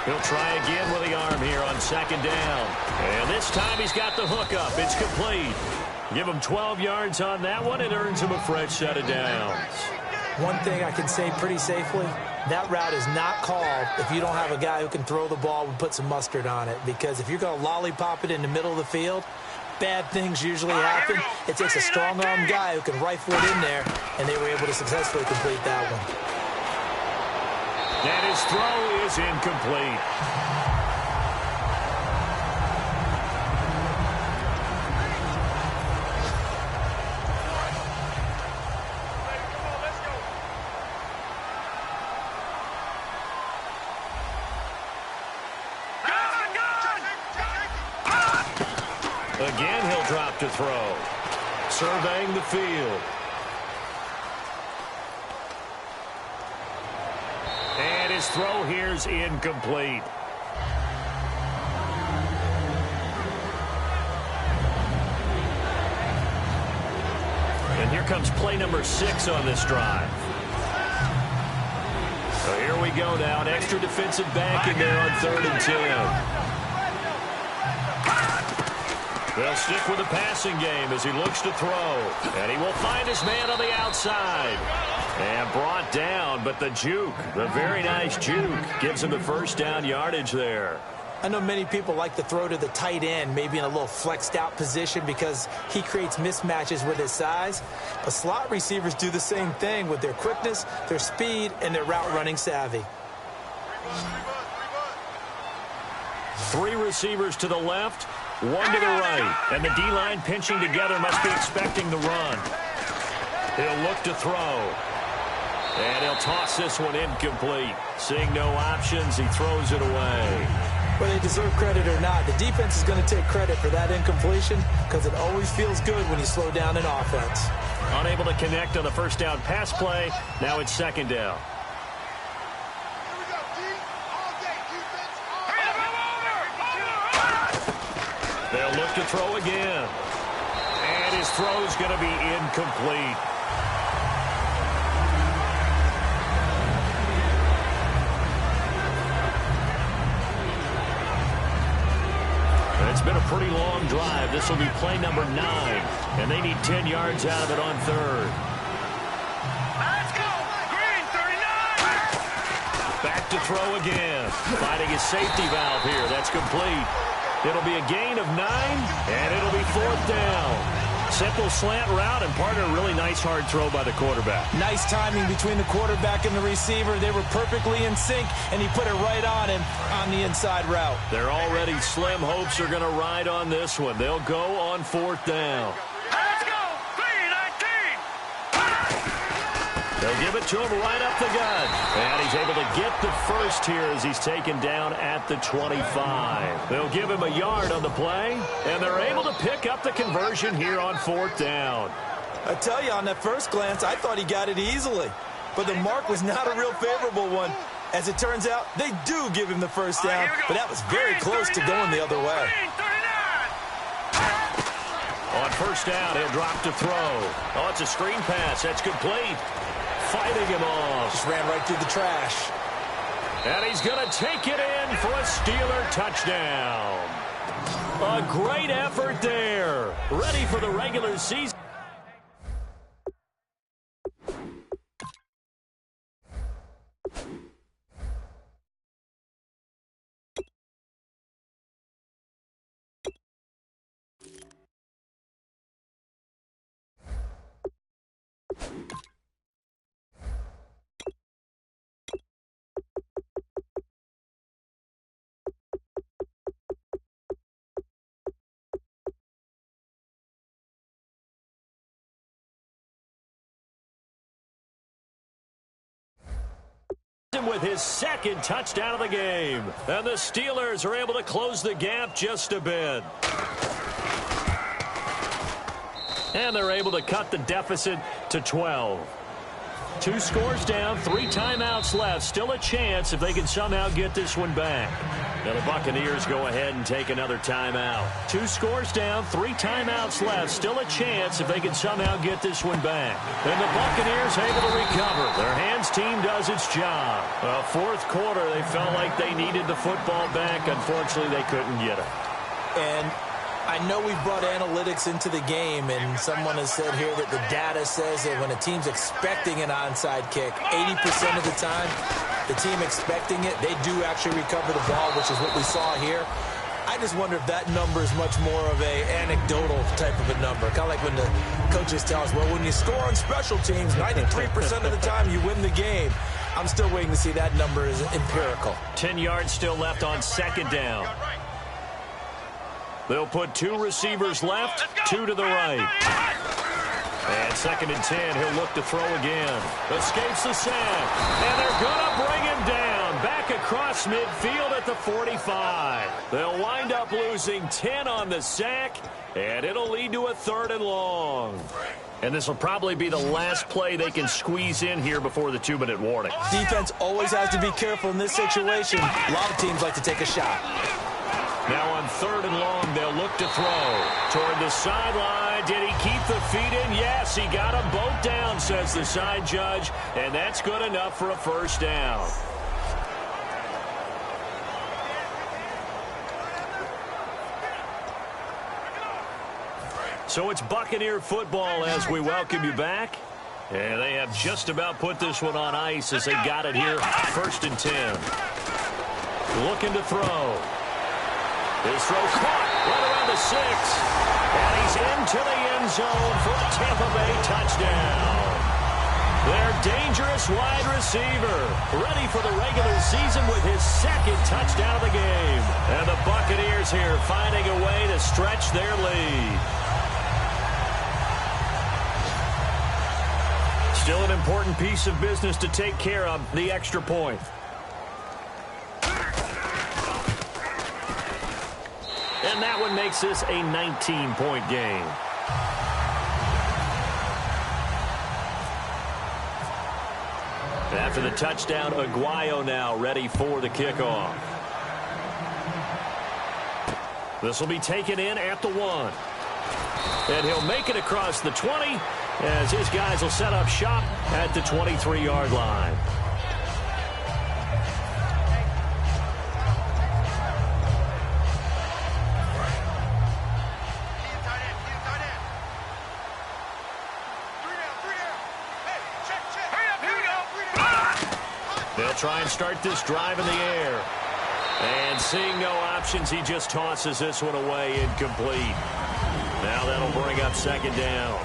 He'll try again with the arm here on second down. And this time he's got the hook up. It's complete. Give him 12 yards on that one. It earns him a fresh set of downs. One thing I can say pretty safely, that route is not called if you don't have a guy who can throw the ball and put some mustard on it. Because if you're going to lollipop it in the middle of the field, bad things usually happen. It takes a strong-arm guy who can rifle it in there, and they were able to successfully complete that one. And his throw is incomplete. Again, he'll drop to throw. Surveying the field. And his throw here's incomplete. And here comes play number 6 on this drive. So here we go now. An extra defensive back in there on 3rd and 10. They'll stick with the passing game as he looks to throw. And he will find his man on the outside. And brought down, but the juke, the very nice juke, gives him the first down yardage there. I know many people like to throw to the tight end, maybe in a little flexed out position because he creates mismatches with his size. But slot receivers do the same thing with their quickness, their speed, and their route running savvy. 3 receivers to the left, 1 to the right. And the D-line pinching together must be expecting the run. He'll look to throw. And he'll toss this one incomplete. Seeing no options, he throws it away. Whether they deserve credit or not, the defense is going to take credit for that incompletion because it always feels good when you slow down an offense. Unable to connect on the first down pass play. Now it's second down. They'll look to throw again. And his throw's going to be incomplete. It's been a pretty long drive. This will be play number 9. And they need 10 yards out of it on third. Let's go! Green, 39! Back to throw again. Finding his safety valve here. That's complete. It'll be a gain of 9, and it'll be 4th down. Simple slant route, and part of a really nice hard throw by the quarterback. Nice timing between the quarterback and the receiver. They were perfectly in sync, and he put it right on him on the inside route. Their already slim hopes are going to ride on this one. They'll go on 4th down. Let's go! Green, 19! They'll give it to him right up the gut. And he's able to get the first here as he's taken down at the 25. They'll give him a yard on the play, and they're able to pick up the conversion here on 4th down. I tell you, on that first glance, I thought he got it easily. But the mark was not a real favorable one. As it turns out, they do give him the first down, but that was very close to going the other way. On 1st down, he'll drop to throw. Oh, it's a screen pass. That's complete. Fighting him off. Just ran right through the trash. And he's going to take it in for a Steeler touchdown. A great effort there. Ready for the regular season. With his second touchdown of the game. And the Steelers are able to close the gap just a bit. And they're able to cut the deficit to 12. 2 scores down, 3 timeouts left. Still a chance if they can somehow get this one back. Now the Buccaneers go ahead and take another timeout. 2 scores down, 3 timeouts left. Still a chance if they can somehow get this one back. And the Buccaneers able to recover. Their hands team does its job. Well, 4th quarter, they felt like they needed the football back. Unfortunately, they couldn't get it. And I know we've brought analytics into the game, and someone has said here that the data says that when a team's expecting an onside kick, 80% of the time, the team expecting it, they do actually recover the ball, which is what we saw here. I just wonder if that number is much more of a anecdotal type of a number. Kind of like when the coaches tell us, well, when you score on special teams, 93% of the time you win the game. I'm still waiting to see that number is empirical. 10 yards still left on 2nd down. They'll put 2 receivers left, 2 to the right. And 2nd and 10, he'll look to throw again. Escapes the sack. And they're going to bring him down. Back across midfield at the 45. They'll wind up losing 10 on the sack. And it'll lead to a 3rd and long. And this will probably be the last play they can squeeze in here before the 2-minute warning. Defense always has to be careful in this situation. A lot of teams like to take a shot. Now on 3rd and long, they'll look to throw. Toward the sideline. Did he keep the feet in? Yes, he got them both down, says the side judge. And that's good enough for a 1st down. So it's Buccaneer football as we welcome you back. And they have just about put this one on ice as they got it here. 1st and 10. Looking to throw. His throw caught right around the 6. And he's into the end zone for a Tampa Bay touchdown. Their dangerous wide receiver, ready for the regular season with his 2nd touchdown of the game. And the Buccaneers here finding a way to stretch their lead. Still an important piece of business to take care of, the extra point. And that one makes this a 19-point game. After the touchdown, Aguayo now ready for the kickoff. This will be taken in at the 1. And he'll make it across the 20 as his guys will set up shop at the 23-yard line. They'll try and start this drive in the air. And seeing no options, he just tosses this one away, incomplete. Now that'll bring up second down.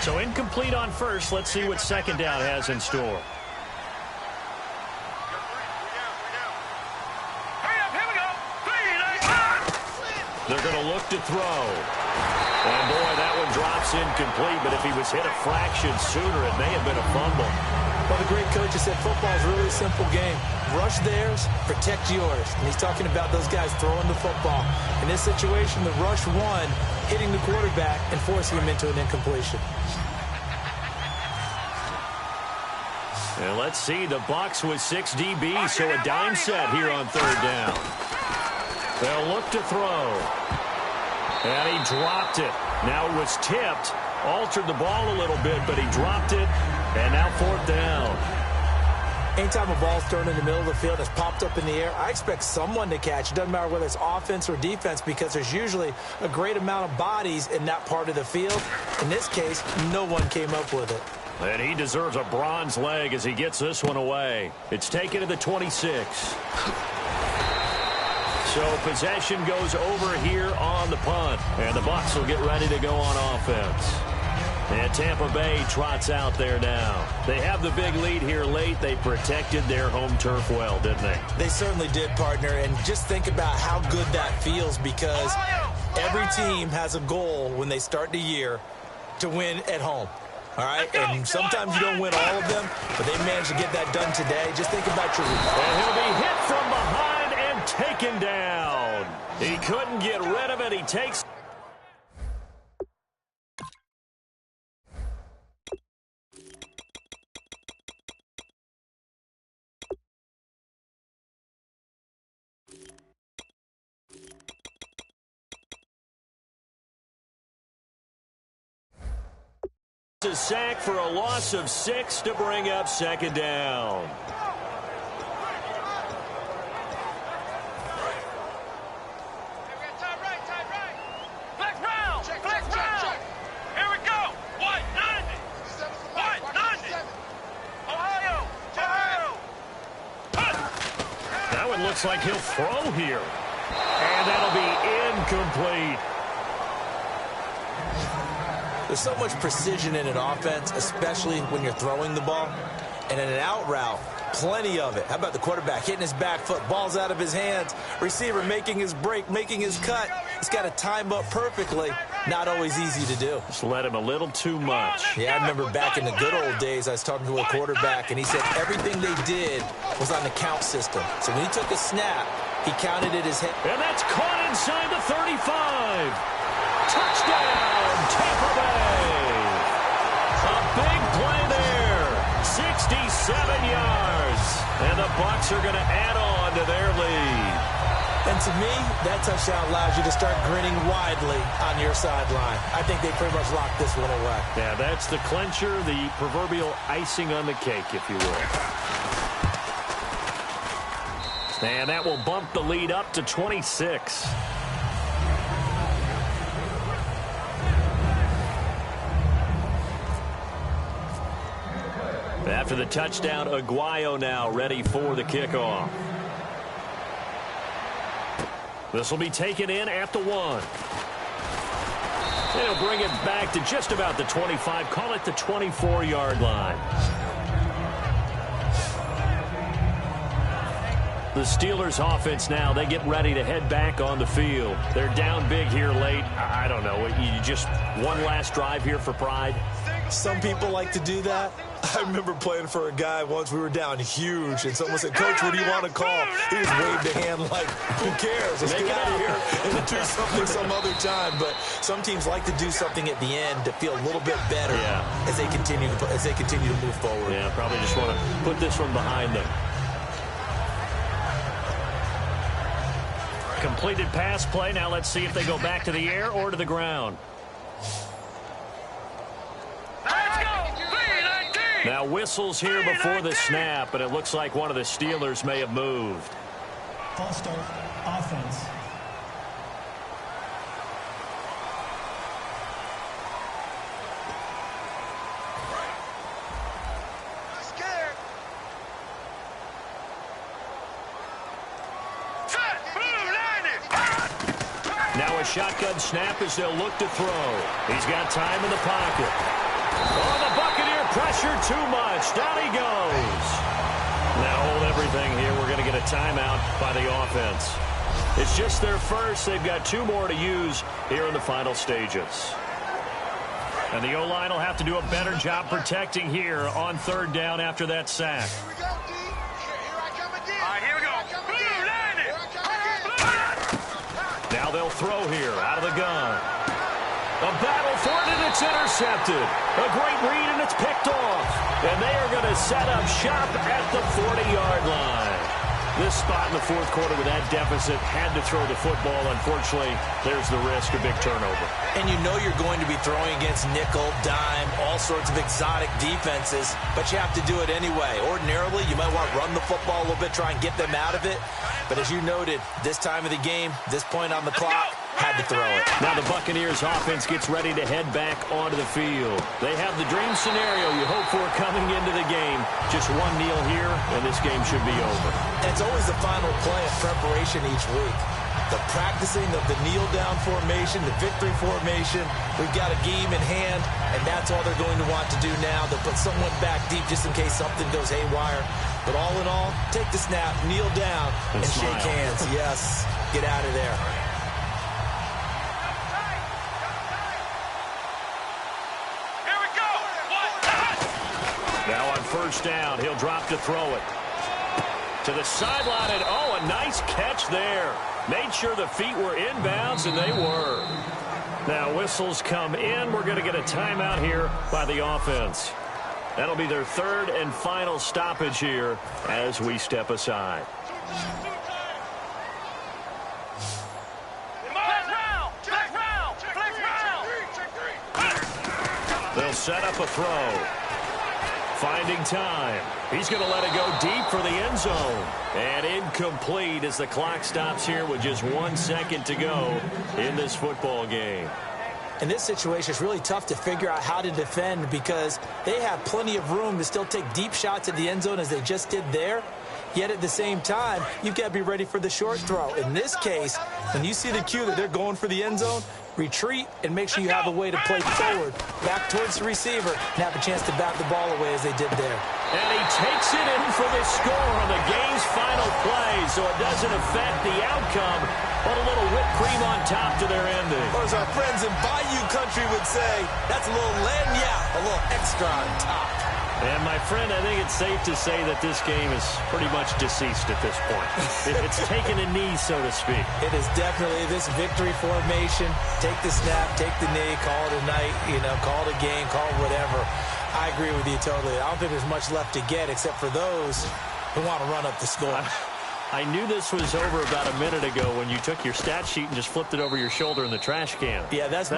So incomplete on first. Let's see what second down has in store. They're going to look to throw. And boy, that one drops incomplete, but if he was hit a fraction sooner, it may have been a fumble. Well, the great coach has said football is really a simple game. Rush theirs, protect yours. And he's talking about those guys throwing the football. In this situation, the rush one, hitting the quarterback and forcing him into an incompletion. And let's see, the Bucs with 6 DBs, so a dime set here on third down. They'll look to throw. And he dropped it. Now it was tipped. Altered the ball a little bit, but he dropped it. And now fourth down. Anytime a ball's thrown in the middle of the field, it's popped up in the air, I expect someone to catch. It doesn't matter whether it's offense or defense because there's usually a great amount of bodies in that part of the field. In this case, no one came up with it. And he deserves a bronze leg as he gets this one away. It's taken to the 26. So possession goes over here on the punt. And the Bucs will get ready to go on offense. And Tampa Bay trots out there now. They have the big lead here late. They protected their home turf well, didn't they? They certainly did, partner. And just think about how good that feels because every team has a goal when they start the year to win at home. All right? And sometimes you don't win all of them, but they managed to get that done today. Just think about your week. And he'll be hit from behind and taken down. He couldn't get rid of it. He takes... a sack for a loss of 6 to bring up second down. Flex round! Flex round! Here we go! White 90! White 90! Ohio! That one looks like he'll throw here. And that'll be incomplete. There's so much precision in an offense, especially when you're throwing the ball. And in an out route, plenty of it. How about the quarterback hitting his back foot, ball's out of his hands, receiver making his break, making his cut. He's got to time up perfectly. Not always easy to do. Just let him a little too much. Yeah, I remember back in the good old days, I was talking to a quarterback, and he said everything they did was on the count system. So when he took a snap, he counted it as hit. And that's caught inside the 35. Touchdown, Tampa Bay. A big play there. 67 yards. And the Bucs are going to add on to their lead. And to me, that touchdown allows you to start grinning widely on your sideline. I think they pretty much locked this one away. Yeah, that's the clincher, the proverbial icing on the cake, if you will. And that will bump the lead up to 26. After the touchdown, Aguayo now ready for the kickoff. This will be taken in at the 1. And he'll bring it back to just about the 25. Call it the 24-yard line. The Steelers offense now, they get ready to head back on the field. They're down big here late. I don't know. You just one last drive here for pride? Some people like to do that. I remember playing for a guy once. We were down huge, and someone said, "Coach, what do you want to call?" He just waved a hand like, "Who cares? Let's get out of here and do something some other time." But some teams like to do something at the end to feel a little bit better as they continue to move forward. Yeah, probably just want to put this one behind them. Completed pass play. Now let's see if they go back to the air or to the ground. Now whistles here before the snap, and it looks like one of the Steelers may have moved. False start, offense. Now a shotgun snap as they'll look to throw. He's got time in the pocket. Oh, the Buccaneer pressure too much. Down he goes. Now hold everything here. We're going to get a timeout by the offense. It's just their first. They've got 2 more to use here in the final stages. And the O-line will have to do a better job protecting here on 3rd down after that sack. Here we go, D. Here I come again. All right, here we go. Blue, line it. Now they'll throw here out of the gun. A battle for it, and it's intercepted. A great read, and it's picked off. And they are going to set up shop at the 40-yard line. This spot in the 4th quarter with that deficit had to throw the football. Unfortunately, there's the risk of big turnover. And you know you're going to be throwing against nickel, dime, all sorts of exotic defenses, but you have to do it anyway. Ordinarily, you might want to run the football a little bit, try and get them out of it. But as you noted, this time of the game, this point on the clock, had to throw it. Now the Buccaneers offense gets ready to head back onto the field. They have the dream scenario you hope for coming into the game. Just one kneel here, and this game should be over. And it's always the final play of preparation each week. The practicing of the kneel-down formation, the victory formation. We've got a game in hand, and that's all they're going to want to do now. They'll put someone back deep just in case something goes haywire. But all in all, take the snap, kneel down, and shake hands. Yes, get out of there. Now on 1st down, he'll drop to throw it. To the sideline, and oh, a nice catch there. Made sure the feet were inbounds, and they were. Now whistles come in. We're going to get a timeout here by the offense. That'll be their 3rd and final stoppage here as we step aside. They'll set up a throw. Finding time. He's going to let it go deep for the end zone. And incomplete as the clock stops here with just 1 second to go in this football game. In this situation, it's really tough to figure out how to defend because they have plenty of room to still take deep shots at the end zone as they just did there. Yet at the same time, you've got to be ready for the short throw. In this case, when you see the cue that they're going for the end zone, retreat and make sure you have a way to play forward, back towards the receiver, and have a chance to bat the ball away as they did there. And he takes it in for the score on the game's final play, so it doesn't affect the outcome, but a little whipped cream on top to their ending. Or as our friends in Bayou Country would say, that's a little lagniappe, a little extra on top. And, my friend, I think it's safe to say that this game is pretty much deceased at this point. It's taken a knee, so to speak. It is definitely this victory formation. Take the snap, take the knee, call it a night, call it a game, call it whatever. I agree with you totally. I don't think there's much left to get except for those who want to run up the score. I knew this was over about a minute ago when you took your stat sheet and just flipped it over your shoulder in the trash can. Yeah, that's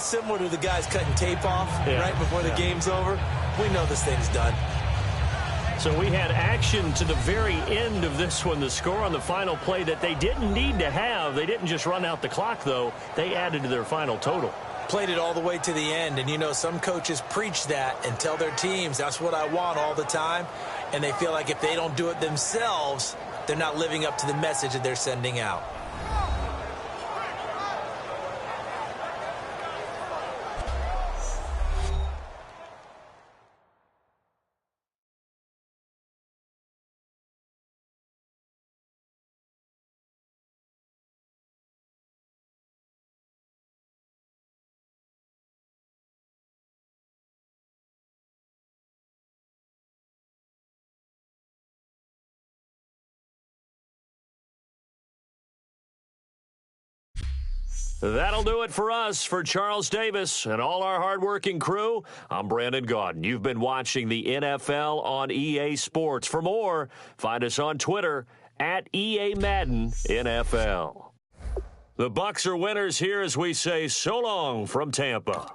similar to the guys cutting tape off right before the game's over. We know this thing's done. So we had action to the very end of this one. The score on the final play that they didn't need to have. They didn't just run out the clock, though. They added to their final total. Played it all the way to the end. And, some coaches preach that and tell their teams, that's what I want all the time. And they feel like if they don't do it themselves, they're not living up to the message that they're sending out. That'll do it for us. For Charles Davis and all our hardworking crew, I'm Brandon Gaudin. You've been watching the NFL on EA Sports. For more, find us on Twitter at EA Madden NFL. The Bucs are winners here as we say so long from Tampa.